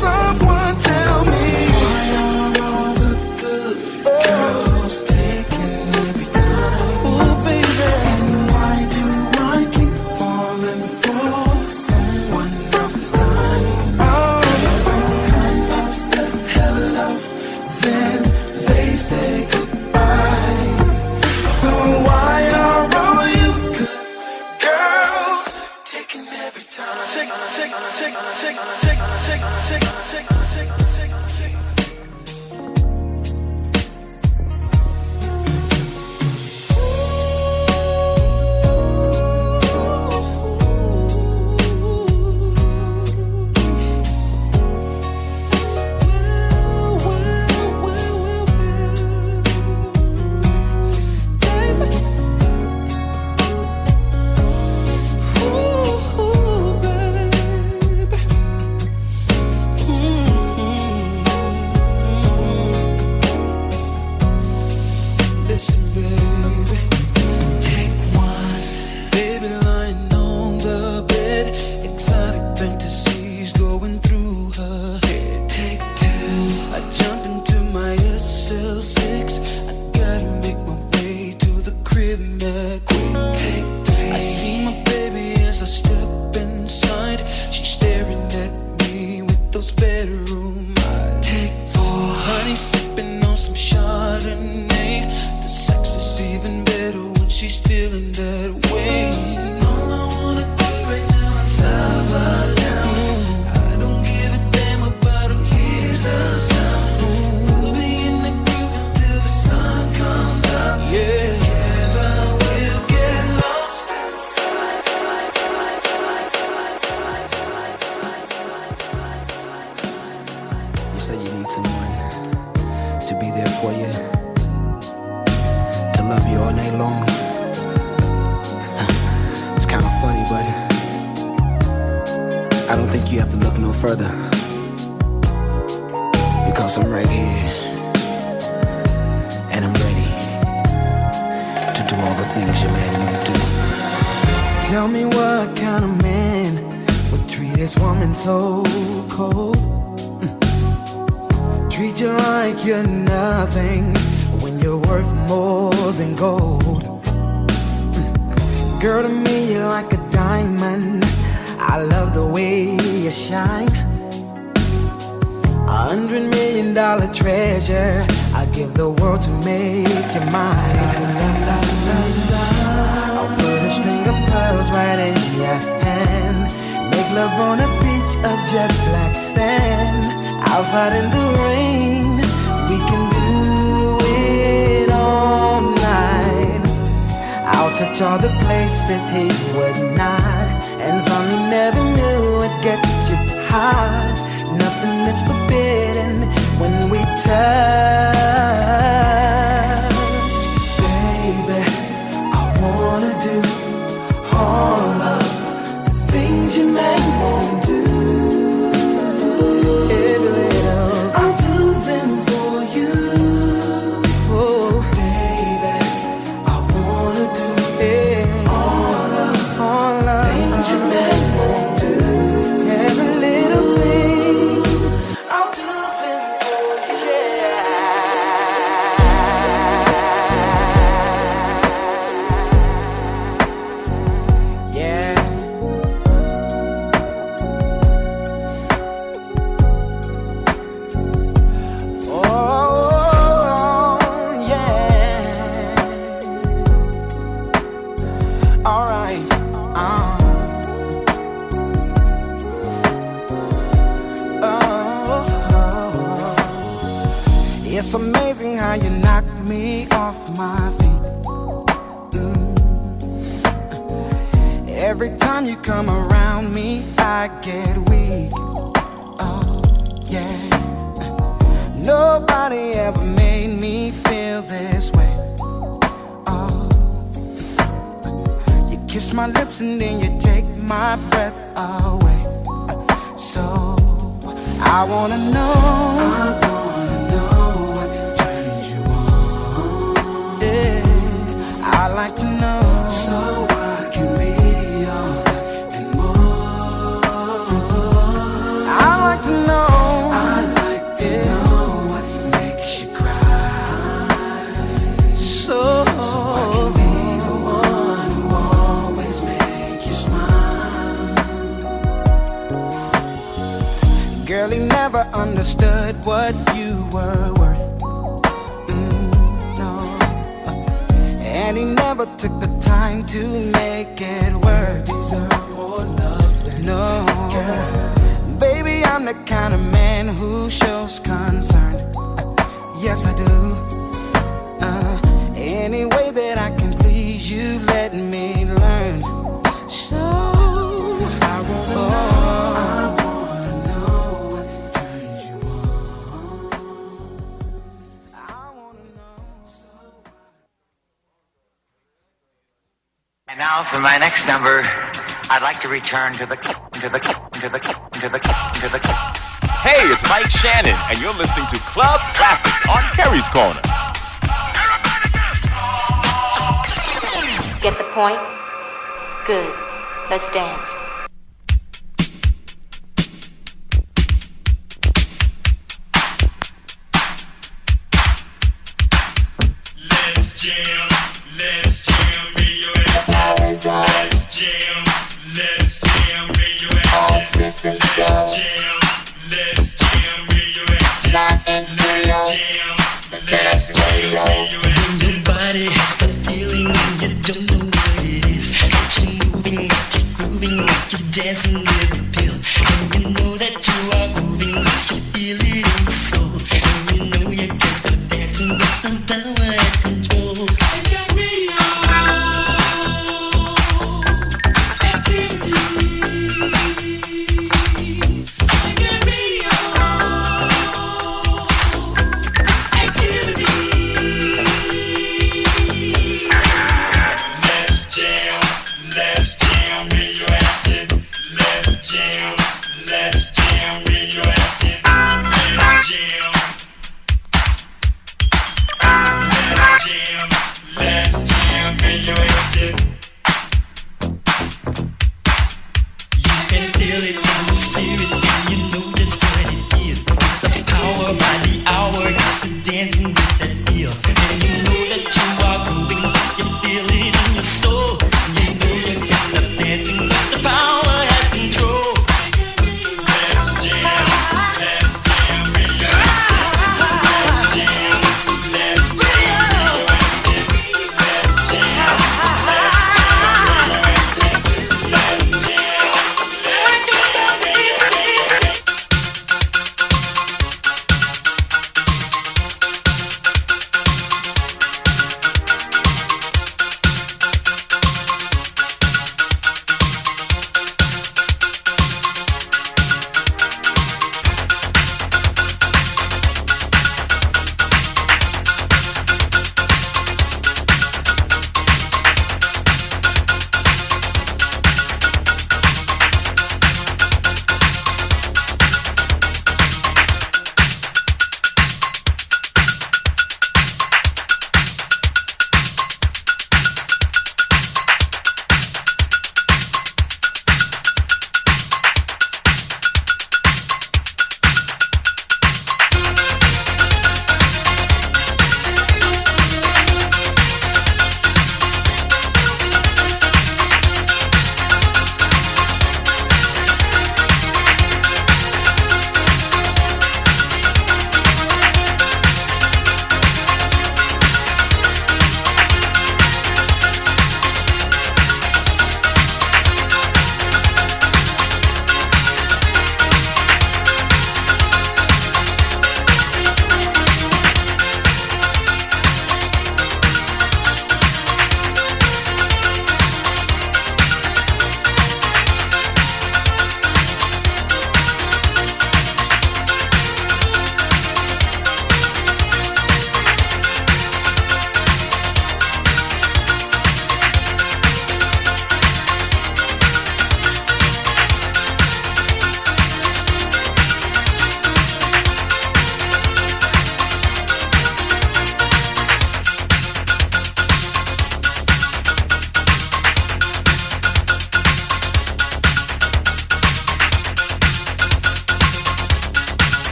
Someone tell me, why are all the good girls taking every time? Oh baby, and why do I keep falling for someone else's time? Oh, every time love says hello, then they say goodbye. It's amazing how you knock me off my feet. Every time you come around me, I get weak. Oh, yeah. Nobody ever made me feel this way. Oh, you kiss my lips and then you take my breath away. So I wanna know what turns you on. Yeah, I like to know so I can be all that and more. I like to know. I like to know what makes you cry. So I can be the one who always make you smile. Girl, he never understood what you were worth. No. And he never took the time to make it work. Deserve more love than no. Girl. I'm the kind of man who shows concern. Yes, I do. Any way that I can please you, let me learn. So I wanna know what turns you And now for my next number, I'd like to return to the. Hey, it's Mike Shannon, and you're listening to Club Classics on Kerry's Corner. Get the point? Good. Let's dance. Let's jam, radioactive. Let's jam, radioactive. All systems go. Let's jam, radioactive. Not in stereo, but that's radio. When your body has that feeling and you don't know what it is, got you moving, got you grooving, like you're dancing with a pill. And you know that you are grooving, 'cause you feel it in the soul. And you know you can't stop dancing with some power and control. I got radio activity. I got radio activity. Let's jam, radioactive. Let's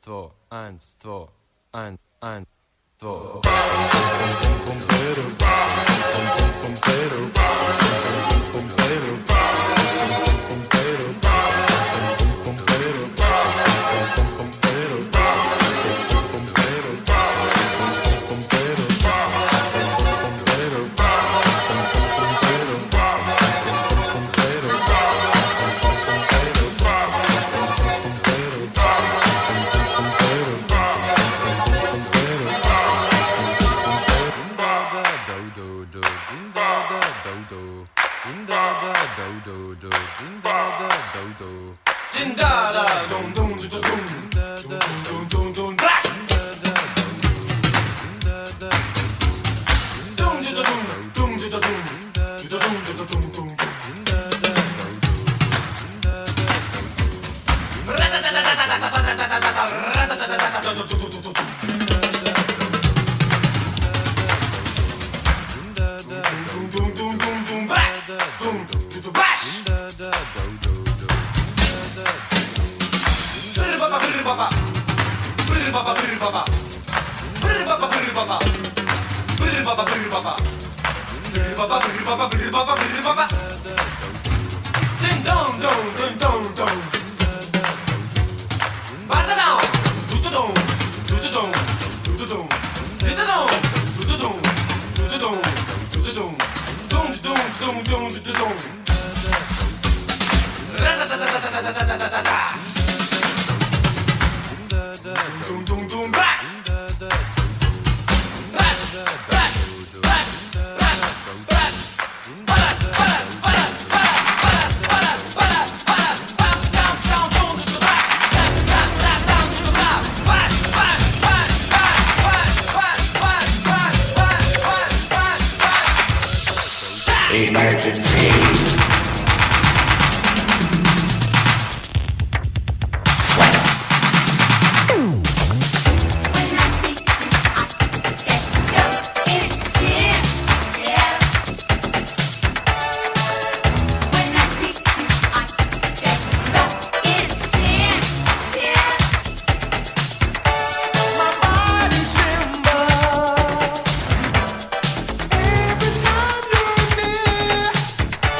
2, 1, 2, 1, 1, 2.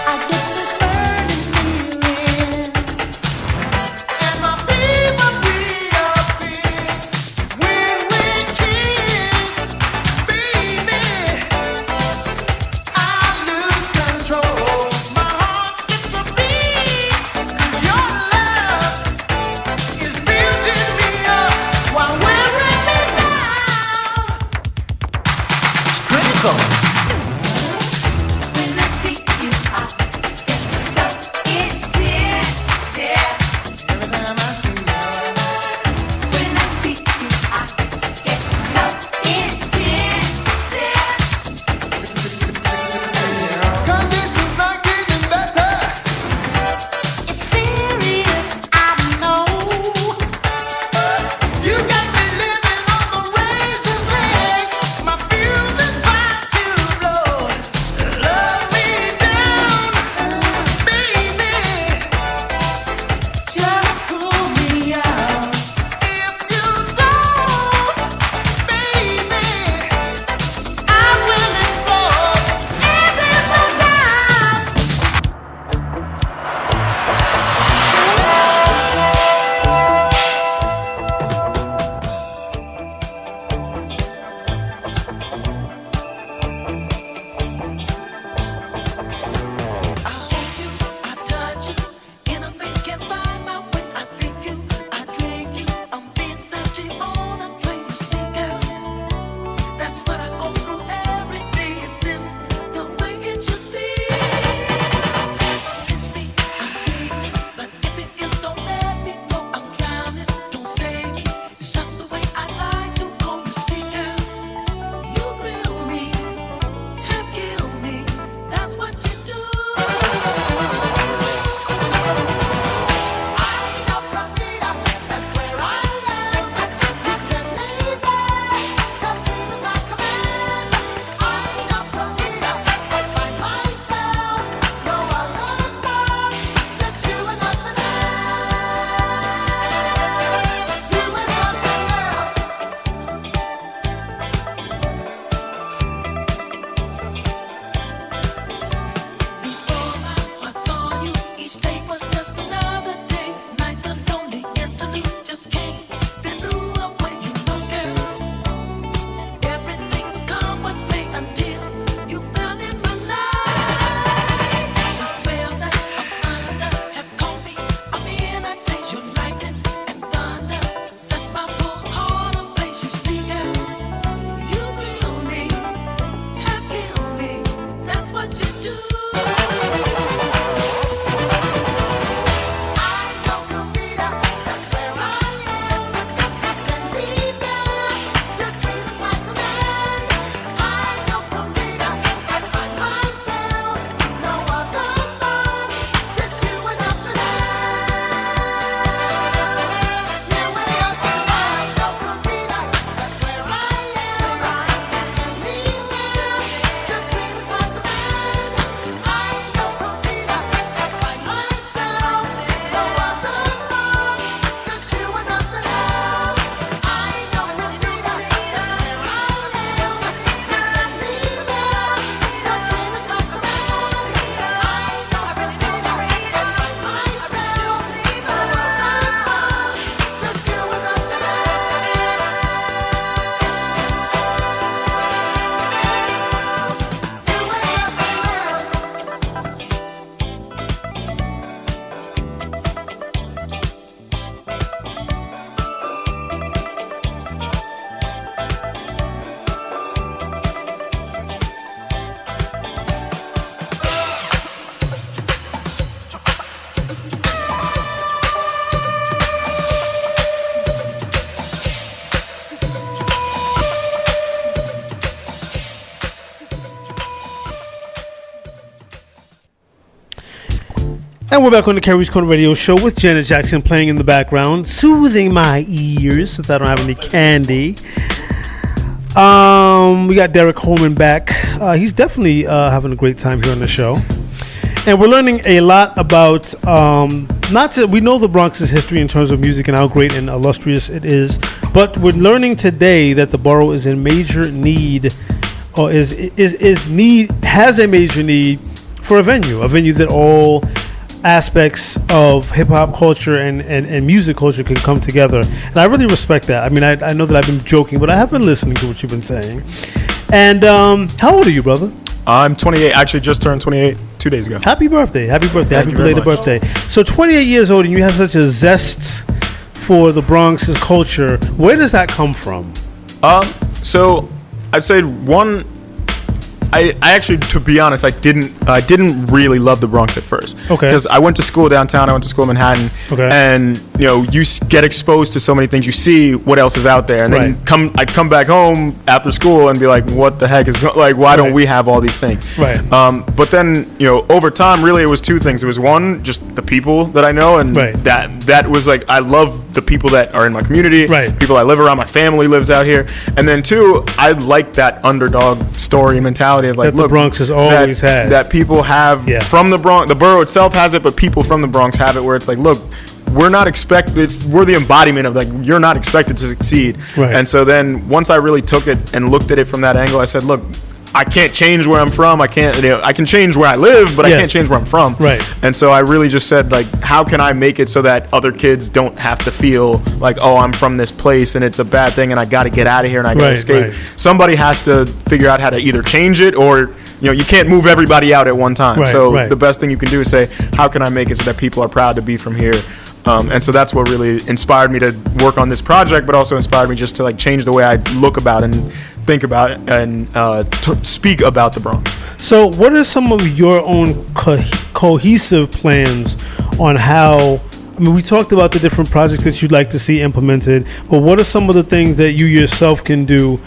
I get And we're back on the Kerry's Corner Radio Show with Janet Jackson playing in the background, soothing my ears since I don't have any candy. We got Derrick Holman back. He's definitely having a great time here on the show. And we're learning a lot about, we know the Bronx's history in terms of music and how great and illustrious it is, but we're learning today that the borough is in major need, or has a major need for a venue that all aspects of hip-hop culture and music culture can come together. And I really respect that. I mean, I know that I've been joking, but I have been listening to what you've been saying. And how old are you, brother? I'm 28. Actually just turned 28 2 days ago. Happy birthday. Happy belated birthday. So 28 years old and you have such a zest for the Bronx's culture. Where does that come from? So I'd say one, I actually, to be honest, I didn't really love the Bronx at first. Okay. Because I went to school downtown. I went to school in Manhattan. Okay. And you get exposed to so many things. You see what else is out there, and then I'd come back home after school and be like, "What the heck is why don't we have all these things?" Right. But then over time, really, it was two things. It was one, just the people that I know, and that was like I love the people that are in my community. Right. People I live around. My family lives out here, and then two, I like that underdog story mentality. Of like, that the Bronx has always had. That people have from the Bronx. The borough itself has it, but people from the Bronx have it where it's like, look, we're not expected. We're the embodiment of like, you're not expected to succeed. Right. And so then once I really took it and looked at it from that angle, I said, look, I can't change where I'm from. I can't. I can change where I live, but I can't change where I'm from. Right. And so I really just said, like, how can I make it so that other kids don't have to feel like, oh, I'm from this place and it's a bad thing and I got to get out of here and I got to escape. Right. Somebody has to figure out how to either change it or, you can't move everybody out at one time. Right, so right. the best thing you can do is say, how can I make it so that people are proud to be from here? And so that's what really inspired me to work on this project, but also inspired me just to like change the way I look about and think about and speak about the Bronx. So what are some of your own cohesive plans on how, I mean, we talked about the different projects that you'd like to see implemented, but what are some of the things that you yourself can do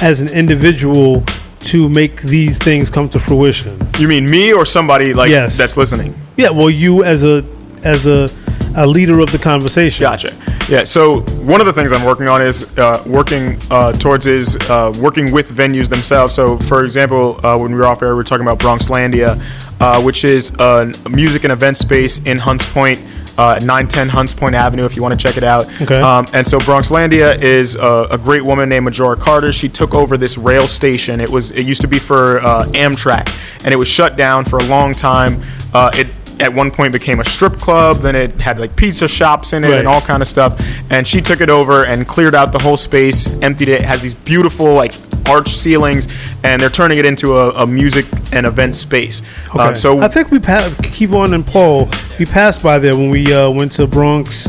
as an individual to make these things come to fruition? You mean me or somebody that's listening? Yeah, well, you as a leader of the conversation. Gotcha. Yeah. So one of the things I'm working on is working with venues themselves. So for example, when we were off air, we were talking about Bronxlandia, which is a music and event space in Hunts Point. 910 Hunts Point Avenue, if you want to check it out. Okay. And so Bronxlandia is a great woman named Majora Carter. She took over this rail station. It used to be for Amtrak, and it was shut down for a long time. It at one point became a strip club, then it had like pizza shops in it and all kind of stuff, and she took it over and cleared out the whole space, emptied it. It has these beautiful like arch ceilings, and they're turning it into a music and event space. Okay. So I think we keep on and Paul, we passed by there when we went to Bronx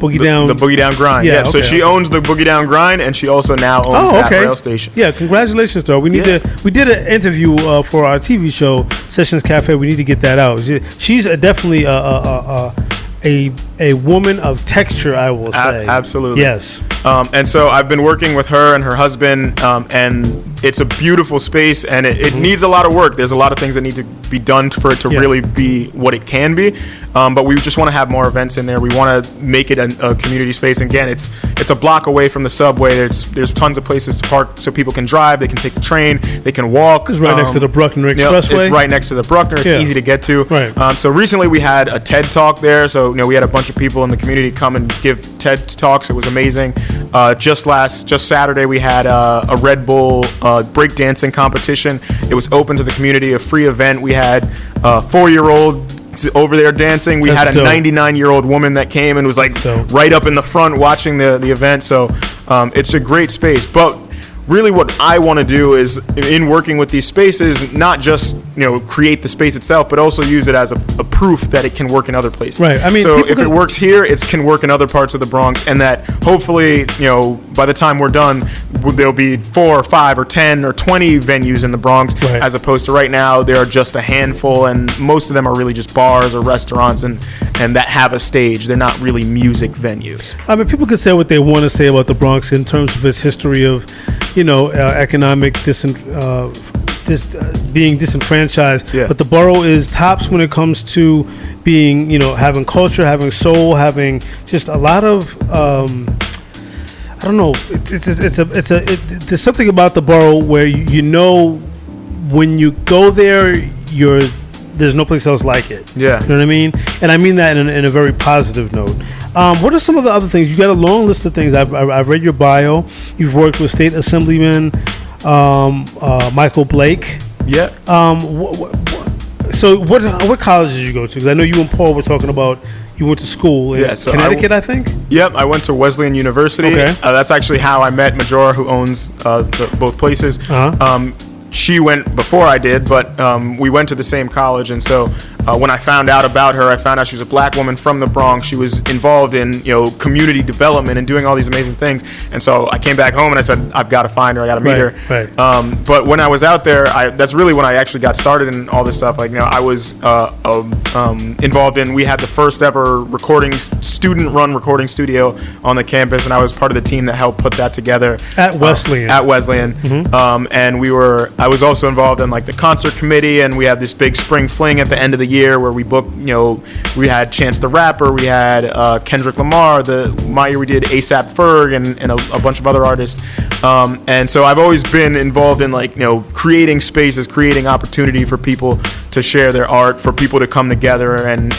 Boogie Down. The Boogie Down Grind. Yeah. So she owns the Boogie Down Grind, and she also now owns that rail station. Yeah, congratulations to her. We did an interview for our TV show Sessions Cafe. We need to get that out. She's definitely a woman of texture, I will say. Absolutely. Yes. And so I've been working with her and her husband, and it's a beautiful space, and it needs a lot of work. There's a lot of things that need to be done for it to really be what it can be. But we just want to have more events in there. We want to make it a community space. And again, it's a block away from the subway. There's tons of places to park so people can drive. They can take the train. They can walk. It's right next to the Bruckner Expressway. It's right next to the Bruckner. It's easy to get to. Right. So recently we had a TED Talk there. So we had a bunch of people in the community come and give TED Talks. It was amazing. Just Saturday we had a Red Bull breakdancing competition. It was open to the community, a free event. We had a 4-year-old over there dancing. We had a 99-year-old woman that came and was like right up in the front watching the event. So it's a great space. But really what I want to do is, in working with these spaces, not just create the space itself, but also use it as a proof that it can work in other places. Right. I mean, so if it works here, it can work in other parts of the Bronx, and that hopefully, by the time we're done, there'll be 4 or 5 or 10 or 20 venues in the Bronx, as opposed to right now there are just a handful, and most of them are really just bars or restaurants and that have a stage. They're not really music venues. I mean, people can say what they want to say about the Bronx in terms of its history of, economic being disenfranchised. Yeah. But the borough is tops when it comes to being, having culture, having soul, having just a lot of. I don't know. There's something about the borough where when you go there, there's no place else like it. Yeah. You know what I mean? And I mean that in a very positive note. What are some of the other things? You got a long list of things. I've read your bio. You've worked with State Assemblyman Michael Blake. Yeah. So what college did you go to? Because I know you and Paul were talking about you went to school in Connecticut, I think? Yep, I went to Wesleyan University. Okay. That's actually how I met Majora, who owns both places. Uh-huh. She went before I did, but we went to the same college, and so when I found out about her, I found out she was a black woman from the Bronx. She was involved in community development and doing all these amazing things. And so I came back home and I said, I've got to find her. I got to meet her. Right. But when I was out there, that's really when I actually got started in all this stuff. I was involved in. We had the first ever student-run recording studio on the campus, and I was part of the team that helped put that together at Wesleyan. Mm-hmm. And I was also involved in the concert committee, and we had this big spring fling at the end of the year where we booked, we had Chance the Rapper, we had Kendrick Lamar, my year we did ASAP Ferg and a bunch of other artists. And so I've always been involved in creating spaces, creating opportunity for people to share their art, for people to come together and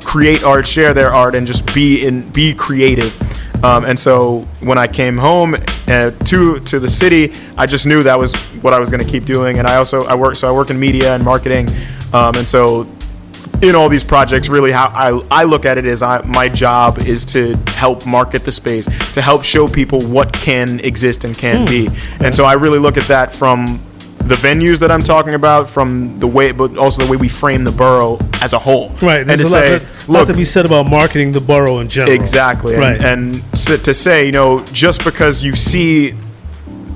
create art, share their art, and just be creative. And so when I came home to the city, I just knew that was what I was going to keep doing. And I work in media and marketing. And so in all these projects, really how I look at it is my job is to help market the space, to help show people what can exist and can be. And so I really look at that from the venues that I'm talking about, from the way, but also the way we frame the borough as a whole. Right. And to say, a lot to be said about marketing the borough in general. Exactly. Right. And to say, just because you see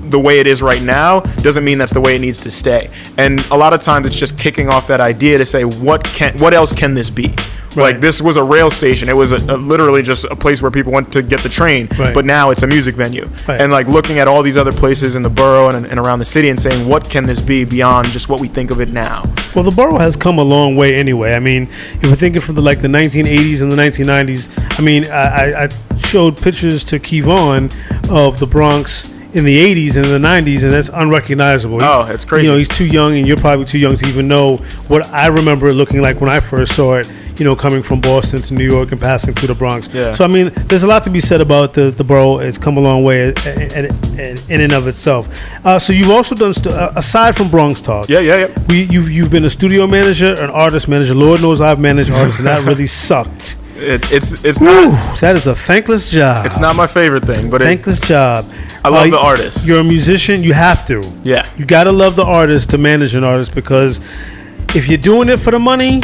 the way it is right now doesn't mean that's the way it needs to stay. And a lot of times it's just kicking off that idea to say, what else can this be? Right. This was a rail station. It was literally just a place where people went to get the train. Right. But now it's a music venue. Right. And looking at all these other places in the borough and around the city and saying, what can this be beyond just what we think of it now? Well, the borough has come a long way anyway. I mean, if we're thinking from the 1980s and the 1990s, I mean, I showed pictures to Kevon of the Bronx in the 80s and in the 90s, and that's unrecognizable. It's crazy. He's too young, and you're probably too young to even know what I remember it looking like when I first saw it, coming from Boston to New York and passing through the Bronx. Yeah. So, I mean, there's a lot to be said about the borough. It's come a long way in and of itself. So you've also done, aside from Bronx Talk. Yeah. You've been a studio manager, an artist manager. Lord knows I've managed artists, and that really sucked. It's not. That is a thankless job. It's not my favorite thing, but thankless job. I love the artist. You're a musician. You have to. Yeah. You gotta love the artist to manage an artist, because if you're doing it for the money,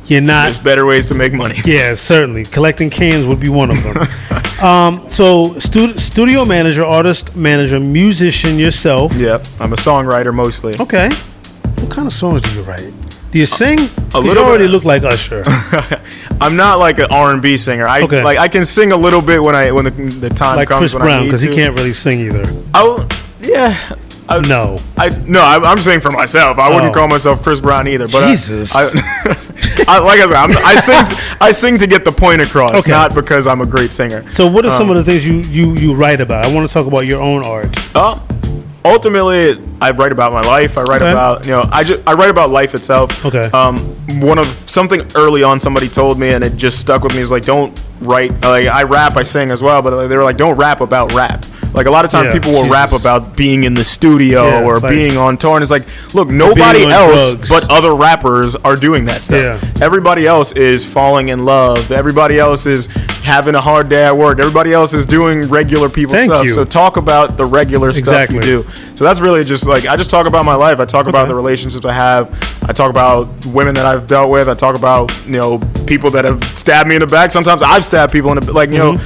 you're not. There's better ways to make money. Yeah, certainly. Collecting cans would be one of them. So studio manager, artist manager, musician yourself. Yep. I'm a songwriter mostly. Okay. What kind of songs do you write? Do you sing? A little. You already look like Usher. I'm not like an R&B singer. I can sing a little bit when the time like comes. Chris when Brown, I need because he can't really sing either. No. I'm saying for myself. I wouldn't call myself Chris Brown either. But Jesus. Like I said, I sing to get the point across, not because I'm a great singer. So what are some of the things you write about? I want to talk about your own art. Ultimately, I write about my life. I write about I write about life itself. Okay. Something early on somebody told me, and it just stuck with me. Is don't write. I rap, I sing as well, but they were like, don't rap about rap. A lot of times people will rap about being in the studio or being on tour, and it's like, look, nobody else but other rappers are doing that stuff. Yeah. Everybody else is falling in love. Everybody else is having a hard day at work. Everybody else is doing regular people stuff. So talk about the regular stuff you do. So that's really just I just talk about my life. I talk about the relationships I have. I talk about women that I've dealt with. I talk about people that have stabbed me in the back. Sometimes I've stabbed people in the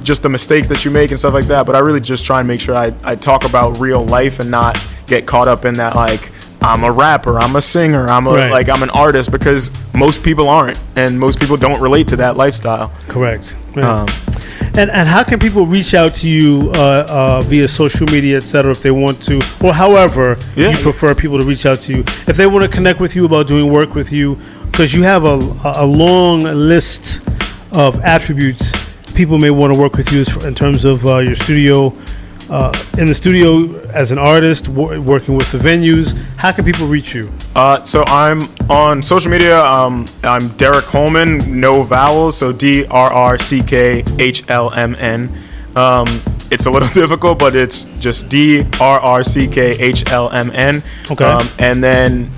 just the mistakes that you make and stuff like that. But I really just try and make sure I talk about real life and not get caught up in that I'm a rapper, I'm a singer, I'm an artist, because most people aren't, and most people don't relate to that lifestyle. Correct. Yeah. And how can people reach out to you via social media, etc., if they want to, or however you prefer people to reach out to you, if they want to connect with you about doing work with you, because you have a long list of attributes people may want to work with you in terms of your studio, in the studio as an artist, working with the venues. How can people reach you? So I'm on social media. I'm Derrick Holman, no vowels, so DRRCKHLMN. It's a little difficult, but it's just DRRCKHLMN. Okay. And then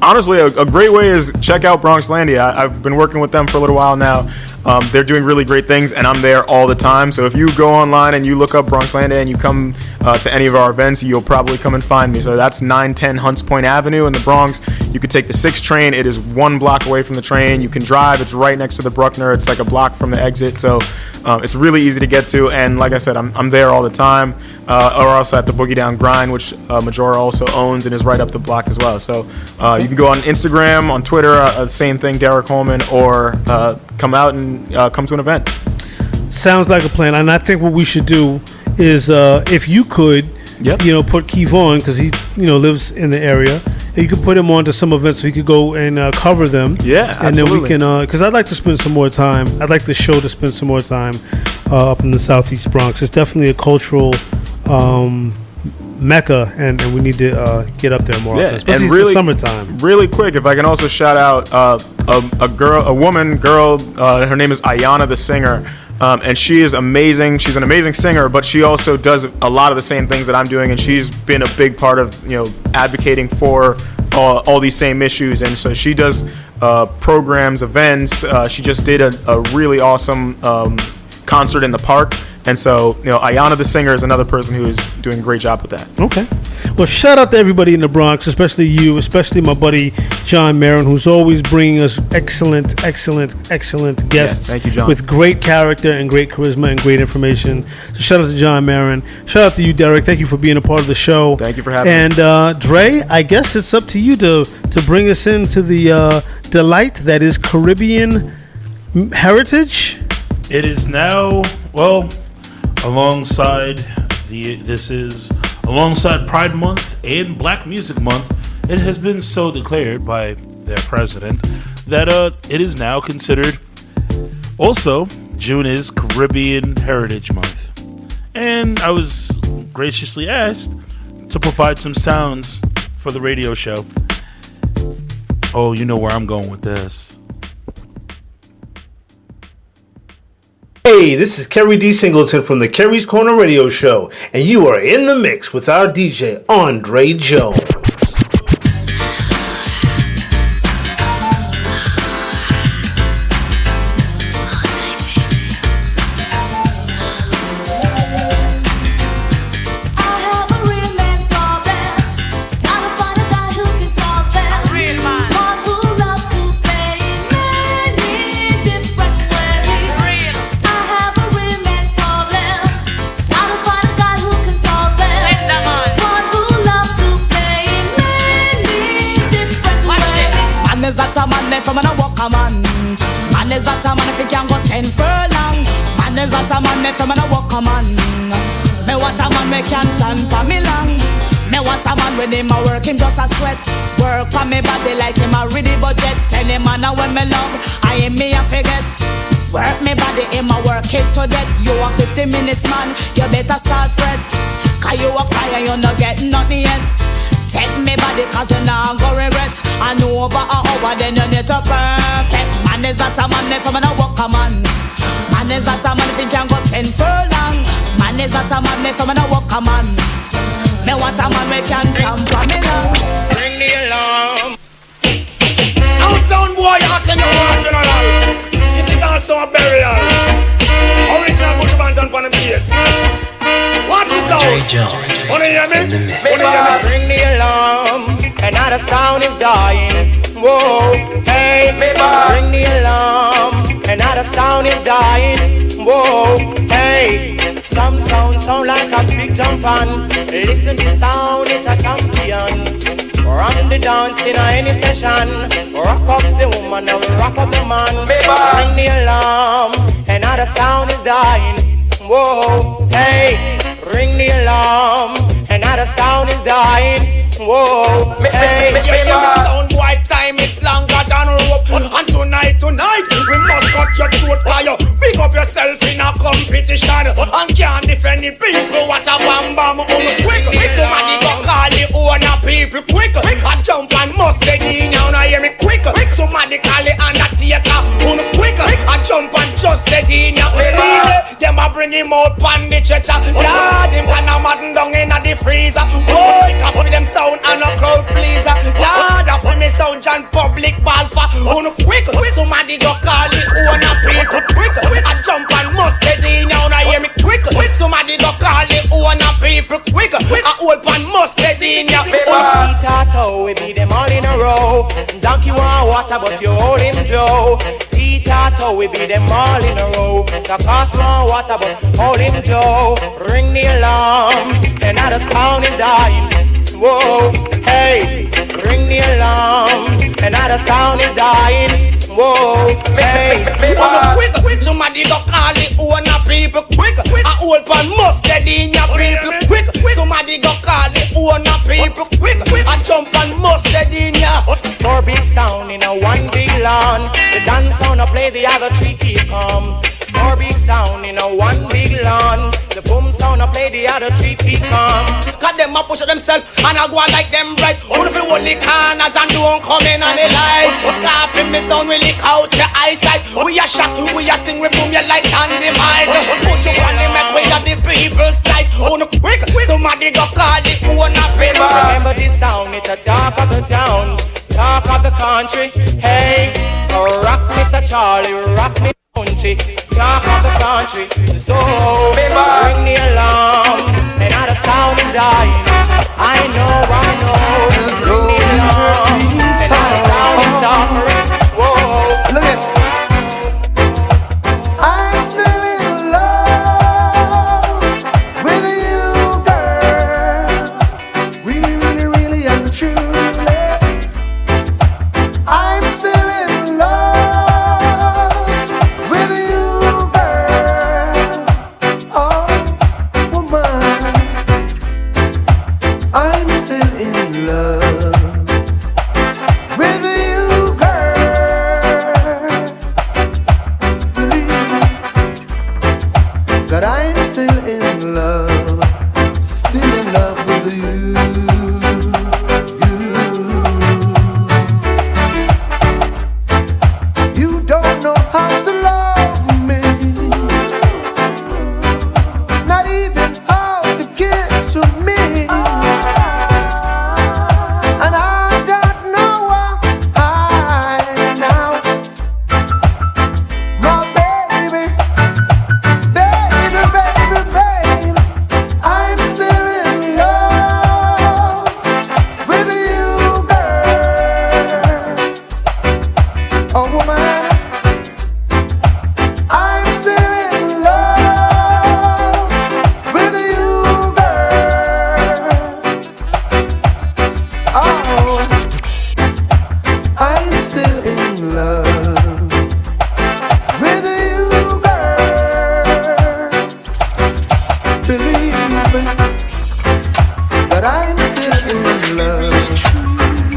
honestly, a great way is check out Bronxlandia. I've been working with them for a little while now. They're doing really great things, and I'm there all the time. So if you go online and you look up Bronxlandia and you come to any of our events, you'll probably come and find me. So that's 910 Hunts Point Avenue in the Bronx. You could take the 6 train. It is 1 block away from the train. You can drive. It's right next to the Bruckner. It's like a block from the exit. So it's really easy to get to. And like I said, I'm there all the time. Or also at the Boogie Down Grind, which Majora also owns and is right up the block as well. So you can go on Instagram, on Twitter, same thing, Derrick Holman, or come out and come to an event. Sounds like a plan. And I think what we should do is, if you could, put Keith on, because he, lives in the area. And you could put him on to some events so he could go and cover them. Yeah, and absolutely. then we can, because I'd like to spend some more time. I'd like the show to spend some more time up in the Southeast Bronx. It's definitely a cultural mecca, and we need to get up there more often, especially in the summertime. Really quick, if I can also shout out a woman, her name is Ayana the singer, and she is amazing. She's an amazing singer, but she also does a lot of the same things that I'm doing, and she's been a big part of advocating for all these same issues. And so she does programs, events. She just did a really awesome concert in the park. And so, Ayana the singer is another person who is doing a great job with that. Okay. Well, shout out to everybody in the Bronx, especially you, especially my buddy John Marin, who's always bringing us excellent guests. Thank you, John. With great character and great charisma and great information. So shout out to John Marin. Shout out to you, Derrick. Thank you for being a part of the show. Thank you for having me. And Dre, I guess it's up to you to bring us into the delight that is Caribbean heritage. It is now, alongside Pride Month and Black Music Month, it has been so declared by their president that it is now considered also June is Caribbean Heritage Month. And I was graciously asked to provide some sounds for the radio show. Oh, you know where I'm going with this. Hey, this is Kerry D. Singleton from the Kerry's Corner Radio Show, and you are in the mix with our DJ, Andre Jones. From a walk a man. Man is that a man if he can go 10 furlong. Man is that a man from a walk a man. Me want a man me can stand for me long. Me want a man when him a work him just a sweat. Work for me body like him a ready budget. Tell him man when me love I am me a forget. Work me body him a work it to death. You a 50 minutes man, you better start fret. Cause you a cry and you not get nothing yet. Take me body cause you not go regret. And over an hour then you need to perfect. Man is that a man from a walk a man. Man is that a man if he can go 10 furlong. Man is that a man from a walk a man. Me want a man we can jump for me now. Bring the alarm. Now sound boy hot in your funeral. This is also a burial. Original Bush Banton on the bass. What is sound? Wanna hear me? Bring the alarm. Another sound is dying. Whoa, hey, bring the alarm. Another sound is dying. Whoa, hey. Some sound like a big jump on. Listen, the sound is a champion. Run the dance in any session. Rock up the woman and rock up the man. Ring the alarm, another sound is dying. Whoa, hey, ring the alarm, another sound is dying. Whoa, hey, sound white time is longer than rope. And tonight, we must cut your throat. Fire, pick up yourself in a competition. And can't defend the people. What a bam bam on quick. Somebody go call the owner people quick. I jump and mustard in now, now hear me quick. Somebody call the undertaker on quick. I jump and just dead in now. See them a bring him out pan the stretcher. Lord, him can a madden down in the freezer. Boy, coffee them sound and a crowd pleaser. Lord, I feel me sound John public ball for on quick. Somebody go call the owner people quick. I jump and mustard in now, now hear me quick. Somebody go call the owner people quick. I hold pan mustard in ya. Tato, we beat them all in a row. Donkey want water, but you hold him Joe. Tato, we beat them all in a row. The cost want water, but hold him Joe. Ring the alarm, another sound is dying. Whoa, hey, ring the alarm, another sound is dying. Whoa, hey, quick, somebody go call the owner people quick. I hold pan mustard in your people quick. Somebody go call the owner people quick. I jump and mustard in ya. Four big sound in a one big lawn. The dance sound I play, the other three keep calm. Four big sound in a one big lawn. The boom sound I play, the other three keep calm. Cause them a push themselves and I go like them right. Only if you hold the corners and don't come in on the light. Coughing me sound will leak out your eyesight. We a shot, we a sing, we boom you like dynamite. Put you on the map where the people's slice. On the quick, somebody go call the owner people. Remember this sound, it's a talk of the town, talk of the country. Hey, rock Mr. Charlie, rock me country, talk of the country. So ring the alarm, another sound is dying. I know. Ring the alarm, another sound is suffering. Whoa, look at. I'm still in love with you, girl. Really and truly. I'm still in love with you, girl. Oh, woman. I'm still in love with you, girl. Believe that I'm still in love with you. You don't know how to love me, not even how to kiss me, and I don't know why now. No, baby, I'm still in love with you, girl. Oh, woman, I'm still in love with you, girl. Oh, I'm still in love with you, girl. Believe me that I'm still in love,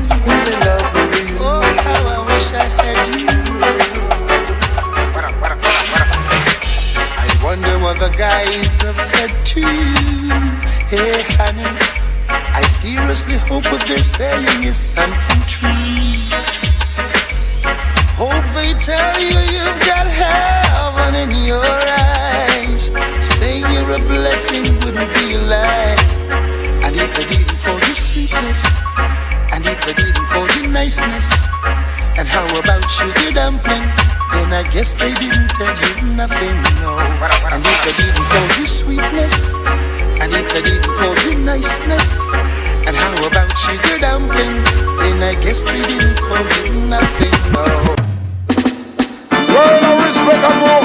still in love with you. Oh, how I wish I had you. I wonder what the guys have said to you. Hey, honey, I seriously hope what they're saying is something true. Hope they tell you you've got heaven in your eyes. Saying you're a blessing wouldn't be a lie. And if they didn't call you sweetness, and if they didn't call you niceness, and how about sugar dumpling, then I guess they didn't tell you nothing, no. And if they didn't call you sweetness, and if they didn't call you niceness, and how about sugar dumpling, then I guess they didn't call you nothing, no. World of respect and more.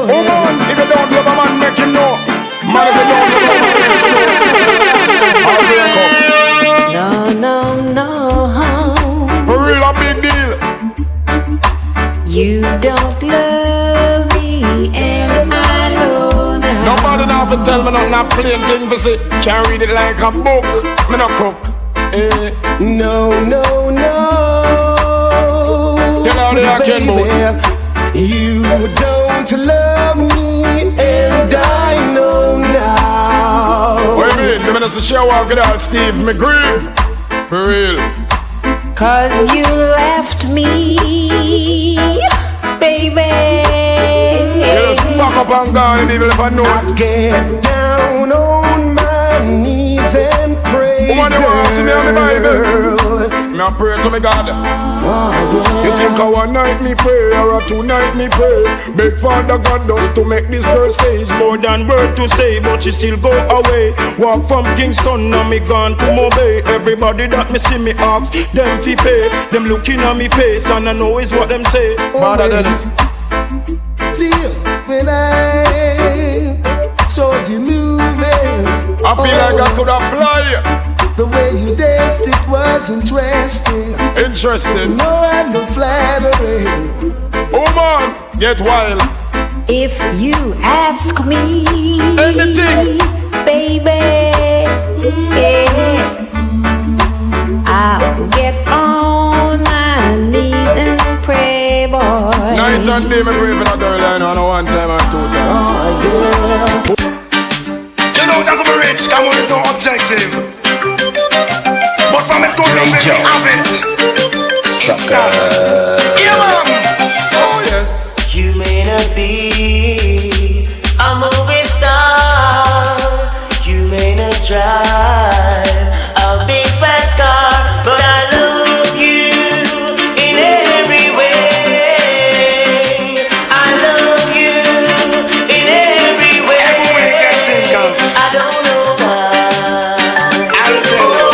Woman, if you don't love a man, make him know. Man, if you don't love a man, make him know. I'll break up. No, tell me not plain thing for say. Can't read it like a book. Me no cook. No. Tell all the action book. You don't love me, and I know now. What do you mean? I'm gonna show up with all Steve McGreeve. For real. Cause you left me, baby. Just back up and down, even if I know it. Get down on my knees and pray. Woman, you want to see me on the Bible? Me a pray to me God. You think I one night me pray or a 2 night me pray? Beg Father God does to make this girl stay. It's more than word to say, but she still go away. Walk from Kingston, now me gone to Mobay. Everybody that me see me ask, them fi pay. Them looking at me face and I know is what them say. Father Dennis. Still, when I saw you moving, I feel like I could have fly. The way you danced, it was interesting. Interesting. No, I'm no flattery. Oh man, get wild. If you ask me, anything, baby, yeah, I'll get on my knees and pray, boy. Night and day, me pray for that girl, I know, 1 time and 2 times. Oh, yeah. You know that's what rich, come on, it's no objective. But from it's going to be obvious. Sucker. Yeah, man. Oh, yes. You may not be a movie star. You may not drive a big fast car, but I love you in every way. I love you in every way. Every way you can think of. I don't know why. I'll tell you.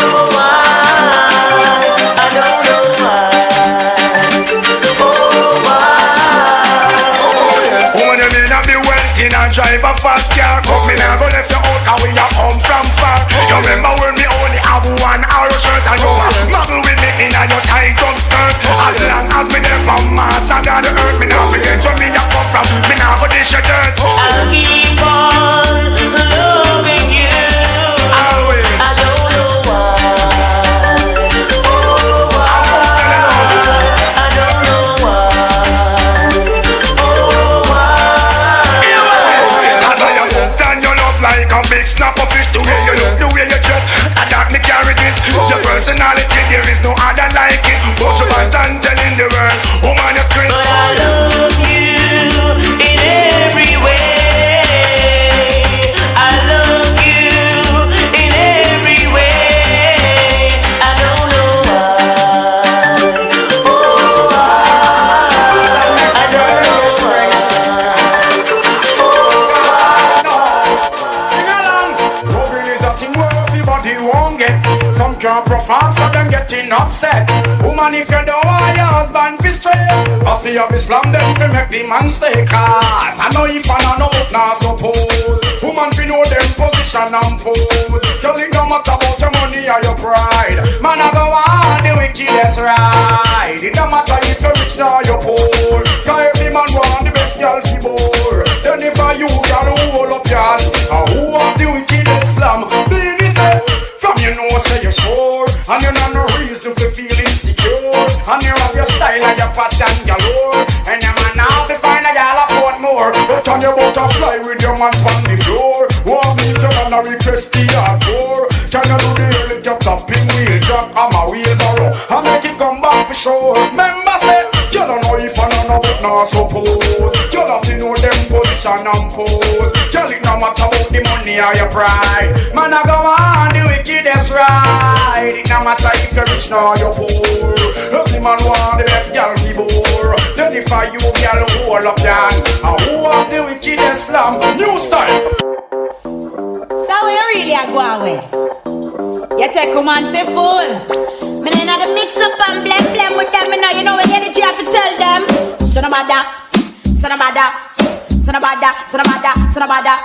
Drive a fast car, come me now go left you out, cause we a come from far. You remember when me only have 1 arrow shirt and you muggle with me in a your tight up skirt. As long as me there from Mars and God the earth, me now forget where me a come from. Me now go dish your dirt. I'll keep on loving you. Always. I don't know why. Snap a fish, the way you look, the way you dress, that me carry this. Your personality, there is no other like it. Put your button telling the world, woman you Chris. But I love you in every way. I love you in every way. I don't know why. Oh, why. I don't know why. Can't perform, so them getting upset. Woman, if you don't want your husband fi straight, I feel of Islam, then fi make the man stay. Cause I know if I know but not suppose. Woman fi know them position and pose. Girl, it don't matter about your money or your pride. Man, I go on the wickedest ride. It don't matter if you're rich or you're poor. Cause every man want the best girl fi bore. Then if I you, girl, who hold up your hand, and who have the wickedest slam? From you know say you're sure, and you know no reason for feel insecure, and you have your style and your pattern galore, and your man now to find a gal a Portmore, but on your butterfly with your man on the floor. Walk me to man a request the hardcore. Can you do the early job tapping wheel drop? I'm a wheelbarrow, I make it come back for sure. Remember say, you don't know if I know but not suppose. You have to know them position and pose. Girl, it no matter about the money or your pride. Man, I go on the wickedest ride. It no matter if you're rich nor you're poor. Every man want the best girl he bore. Then if I you girl hold up your hand, and who have the wickedest slam? New style. So you really are going away? You take command for fool. Me in the mix up and blend with them. You know what energy I have to tell them. Son of a da, son of a da, son of a da, son of a da, son of a da.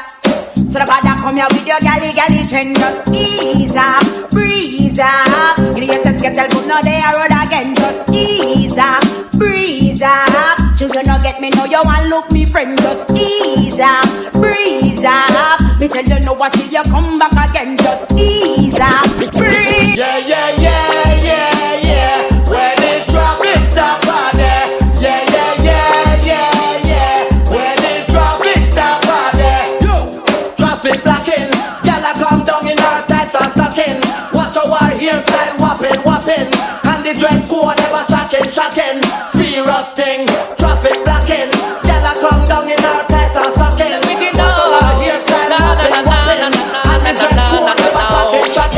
So the bad come here with your galley trend. Just ease up, breeze up. You know your get but now they are road again. Just ease up, breeze up. Children don't get me, know you want look me friend. Just ease up, breeze up. Me tell you no, I see you come back again. Just ease up, breathe. Yeah, yeah, yeah, yeah, yeah. When it drop, it stop right there. Yeah, yeah, yeah, yeah, yeah. When it drop, it stop right there. Yo, traffic blocking. Gyal come down in her tights and stocking. Watch our hairstyle whopping, whopping. And the dress code ever shocking, shocking. Serious thing, traffic blocking. Gyal come down in her tights and stocking. Watch our hairstyle whopping, whopping. And the dress code ever shocking, shocking.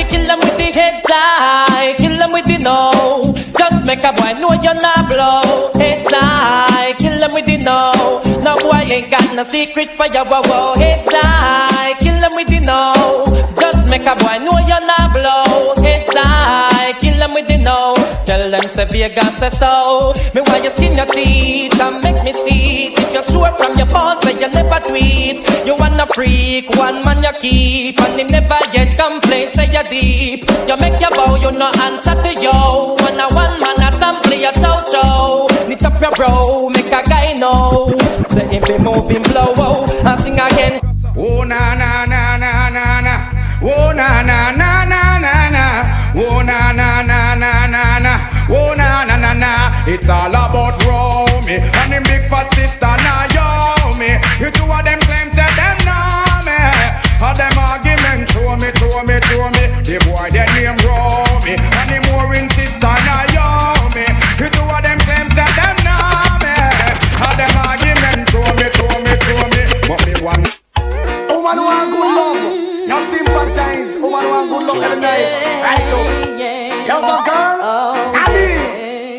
Kill 'em with the heads high. Kill 'em with the no. Just make a boy know you're not blow. Heads high. Kill 'em with the no. No boy ain't got no secret for your wow. Heads high. Kill 'em with the no. Just make a boy know you're not blow. Heads high. Kill 'em with the no. Tell them say Vegas say so. Me why you skin your teeth and make me see it. If you're sure from your phone say you never tweet. You wanna freak, one man you keep. And him never yet complain, say you deep. You make your bow, you no answer to yo. When a one man a sample your chow. Knit up your bro, make a guy know. Say him be moving blow, and sing again. Oh na na na na na na. Oh na na na na na na. Oh na na na na na na. Oh na na na na. It's all about Romy and them big fat sister Naomi. You two of them claims that them know me. All them argument show me. The boy their name Romy and the more in sister Naomi. You two of them claims that them know me. All them argument show me. But me one. Woman want good love. Now sympathize. Woman want good love every night. Right now. Young girl. Ali.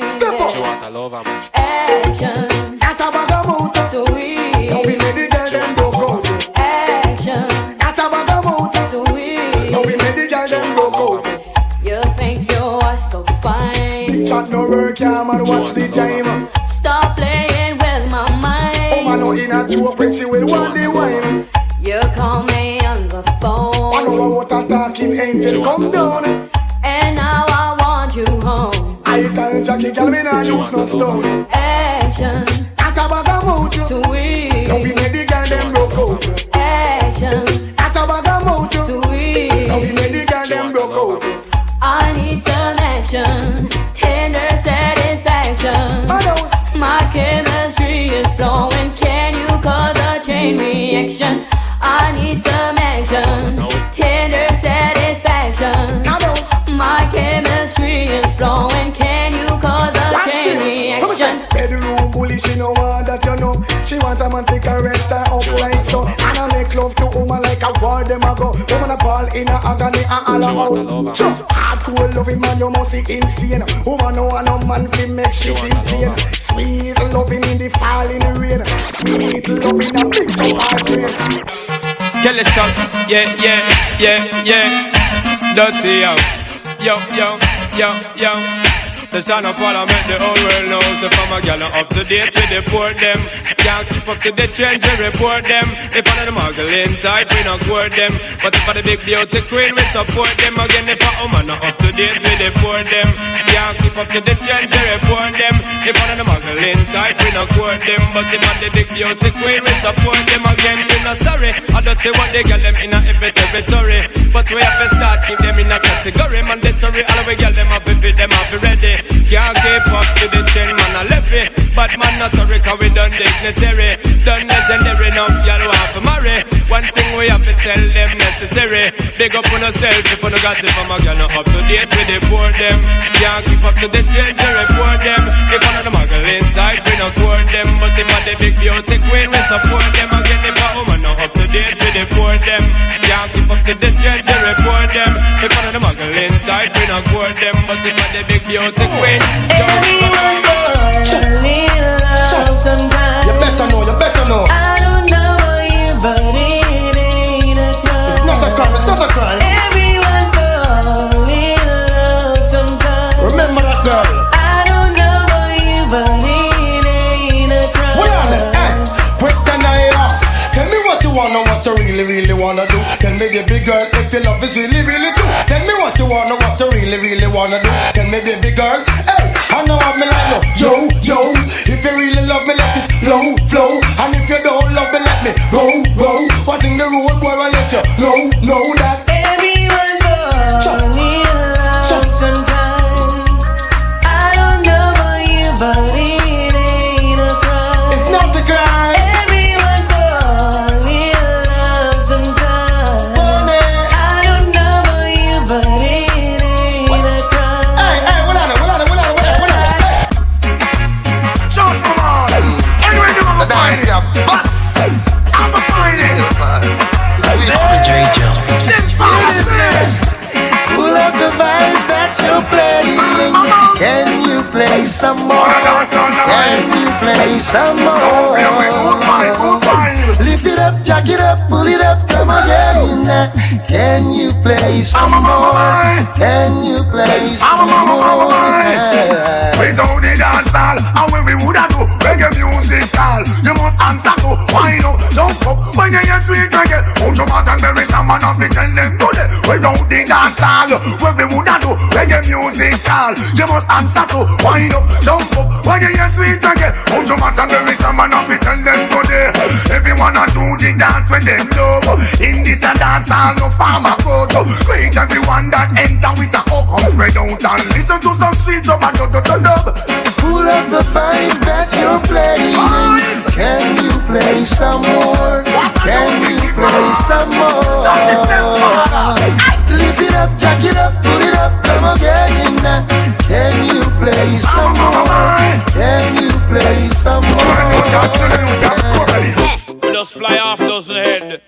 Step up. She want a lover man. Action. At a bag of motor. Sweet. Now we made the girl them broke out. Action. At a bag of motor. Sweet. Now we made the girl them broke out. You think you are so fine. Big chat no work, yeah man. Watch the time. Stop playing with my mind. Oh man, no in a joke when she will want the wine. You call me on the phone. I know what a talking angel come down. And now I want you home. I tell Jackie, girl, me nah use no stone. Action. At a bag of motor. Sweet. Now we made the girl them broke out. Action. At a bag of motor. Sweet. Now we made the girl them broke out. I need some action. Tender satisfaction. My chemistry is flowing. Can you cause a chain reaction? I need some action. Tender satisfaction. My chemistry is flowing. Can you cause a chain reaction? Bedroom bully, she no want that you know. She want a man to caress her up like so. And I make love to woman like a war them a go. Woman a ball in a agony and all out. Hardcore loving man, you must be insane. Woman no want no man to make she feel pain. Sweet loving in the falling rain. Sweet loving a mix of hard brain. Kelly sauce, yeah. Dirty yo. The son of Parliament, the whole world knows. If I'm a gal up to date, we deport them. Can't keep up to the trends, we report them. If I'm the muggling type, we not court them. But if I'm the big beauty queen, we support them. Again, if I'm not up to date, we deport them. Can't keep up to the trends, we report them. If I'm the muggling type, we not court them. But if I'm the big beauty queen, we support them. Again, we not sorry. I don't see what they get them in a every territory. But we have to start, keep them in a category. Mandatory, all we get them up, if them up ready. Can't keep up to the trend, man, I left it. But man, not sorry, cause we done dignitary. Done legendary, now y'all want to marry. One thing we have to tell them necessary. Big up on yourself, if you no got it from a girl, not up to date, we deport them. Can't keep up to the trend, we report them. If one of the muggling type, we not court them. But if I'm the big beauty queen, we support them. Again, if a woman not up to date, we deport them. Can't keep up to the trend, we report them. If one of the muggling type, we not court them. But if I'm the big beauty queen, everyone wants a little love sometimes. You better know. I don't know about you, but it ain't a crime. It's not a crime. Everyone falls a little love sometimes. Remember that girl. I don't know about you, but it ain't a crime. Hold on, question I ask. Tell me what you wanna, what you really wanna do. Tell me, baby girl, if your love is really true. Tell me what you wanna, what you really wanna do. Tell me, baby girl, hey, I know I'm like yo. If you really love me, let it flow. And if you don't love me, let me go. One thing Can you play some more? Can you play some more? Lift it up, jack it up, pull it up, come again. Can you play some more? Can you play some more? Without the dance hall, and when we woulda do reggae music hall, you must answer to wind up, jump up. When you hear sweet reggae, put your mouth and bury some man off it, tell them do it. Without the dance hall, when we woulda do reggae music hall, you must answer to wind up, jump up. When you hear sweet reggae, put your mouth and bury some man off it, tell them do it. Everyone a do the dance when them love. In this a dance hall, no farmer go to. Greet everyone that enter with a hook up, spread out and listen to some sweet dub and dub. Pull up the vibes that you're playing. Can you play some more? Can you play some more? Lift it up, jack it up, pull it up, come again. Can you play some more? Can you play some more? We just fly off those head.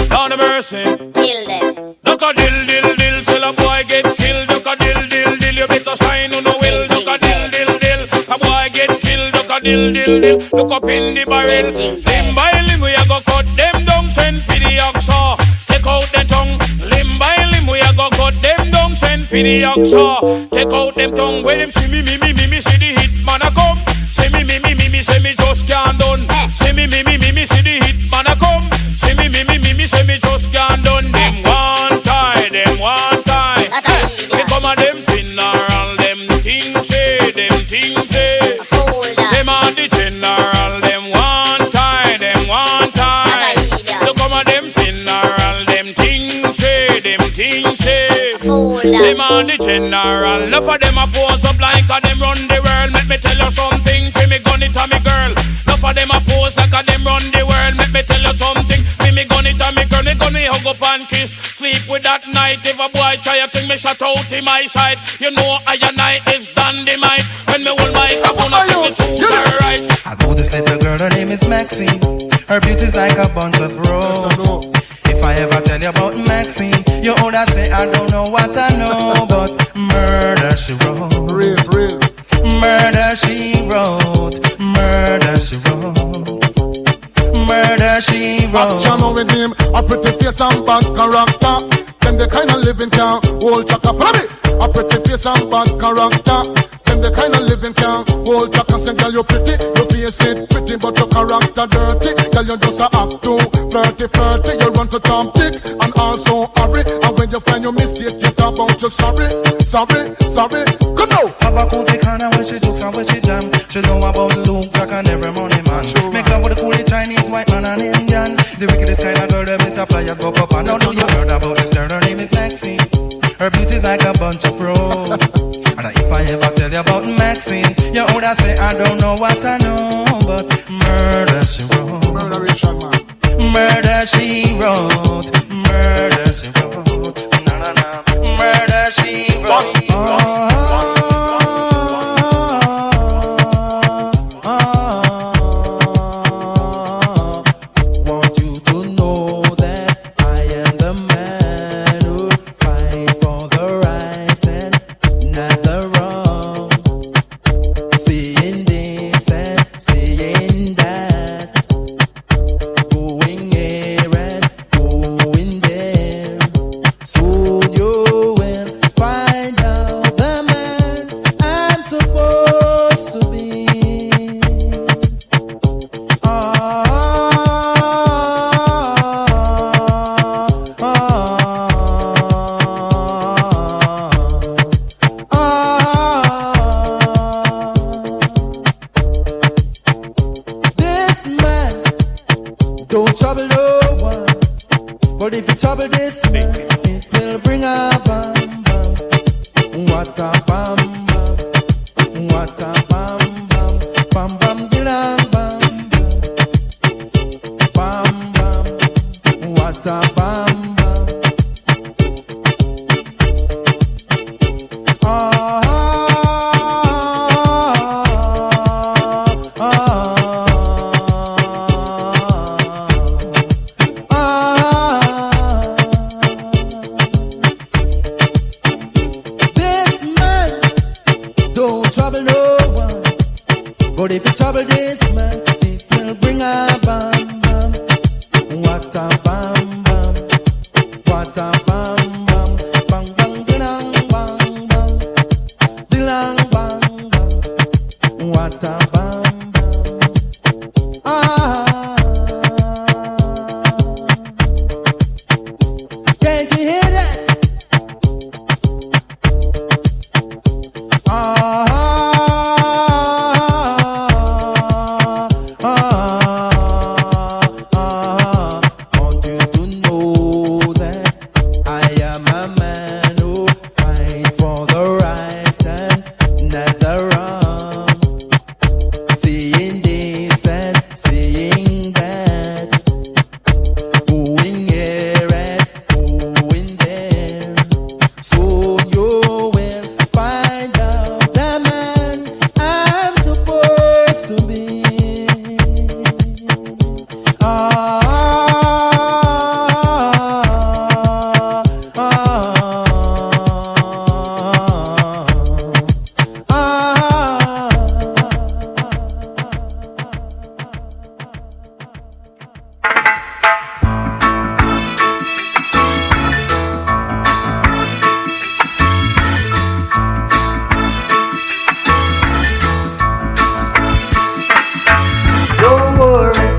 Down the mercy. Kill them. Duck a dill, dill, dill. Till a boy get killed. Duck a dill, dill, dill. You better shine on the will. Duck a dill, dill, dill. A boy get killed. Duck a dill, dill, dill. Look up in the barrel. Limb by limb we a go cut them down. Send for the oxa. Take out the tongue. Limb by limb we a go cut them down. Send for the oxa. Take out them tongue. When them see me, see the hit man a come. See me, say me just can't done. See me, see the hit man a come. See me, say me just can't done. Them one tie, them one tie. They come a them funeral, them things say, them things say. Them are the general, them one tie, them one tie. They come a them funeral, them things say, them things say. Them are the general. Enough of them a pose up like a them run the world. Let me tell you something, for me gun it a me girl. Enough of them a pose like a them run the world. Let me tell you something, for me gun it a me girl. Me gun me hug up and kiss. Sleep with that night. If a boy try a thing, me shut out in my side. You know I and I is dynamite. When me hold my capone, I think me true her right. I know this little girl, her name is Maxine. Her beauty's like a bunch of roses. If I ever tell you about Maxine, you older say I don't know what I know, but murder she wrote. Real. Murder she wrote. Murder she wrote. Murder she wrote. Action with him, a pretty face and bad character. Them the kind of living can hold chaka. Follow me. A pretty face and bad character. Them the kind of living can hold chaka. Say girl you pretty, your face it pretty, but your character dirty. Girl you just a act too flirty. You run to Tom Dick and also hurry. And when you find your mistake, you talk about you sorry. Come now. Have a cozy corner where she jokes and where she jam. She know about Luke Black and every money man. Make love with the coolest Chinese, white man and Indian. The wickedest kind of girl, them is a flyers go up and down. Know you heard about this girl, her name is Maxine. Her beauty's like a bunch of roses. And if I ever tell you about Maxine, you older say I don't know what I know, but murder she wrote. Murder she wrote. Murder she wrote. Murder she wrote. Want you to know that I am the man who fight for the right and not the wrong. Seeing this and seeing that, going here and going there. Soon you will find out the man I'm supposed to be. This man don't trouble no one, but if you trouble this man, it will bring a bam bam. What a bam bam. What a bam bam. Bam bam dilang bam bam. Bam bam. What a bam bam. This man don't trouble no one. But if you trouble this man, it will bring a bam bam. What a bam bam. What a bam bam. Bang bang dilang bang bang. Dilang bang bang. What a bam bam. Ah. Can't you hear that? Want you to know that I am a man who fight for the right and not the wrong. Seeing this and seeing that, going here and going there. So you will find out the man I'm supposed to be. Don't worry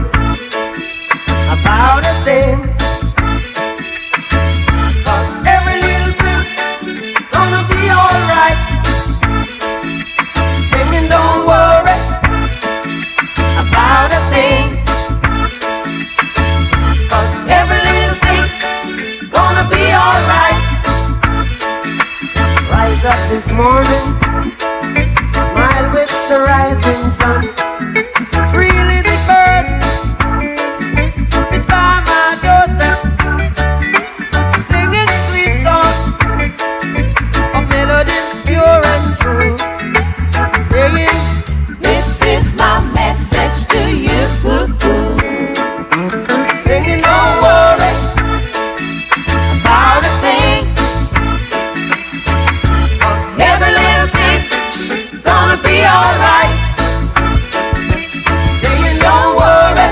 about a thing, 'cause every little thing gonna be alright. Singing, don't worry about a thing, 'cause every little thing gonna be alright. Rise up this morning, smile with the rising sun. Three little birds, it's by my doorstep, singing sweet songs of melodies pure and true, saying, this is my message to you. Singing, don't worry about a thing, 'cause every little thing is gonna be alright. Don't worry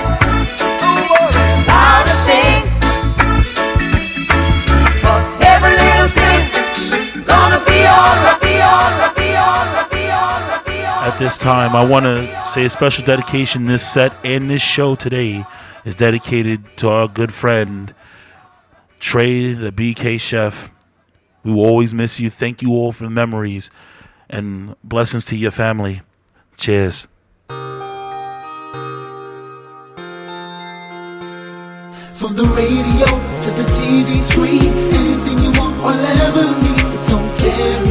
about a thing, 'cause every little thing gonna be alright, be alright, be alright, be alright, be alright. At this time, I want to say a special dedication. This set and this show today is dedicated to our good friend Trey, the BK Chef. We will always miss you. Thank you all for the memories and blessings to your family. Cheers. From the radio to the TV screen, anything you want, whatever need, it's on Carry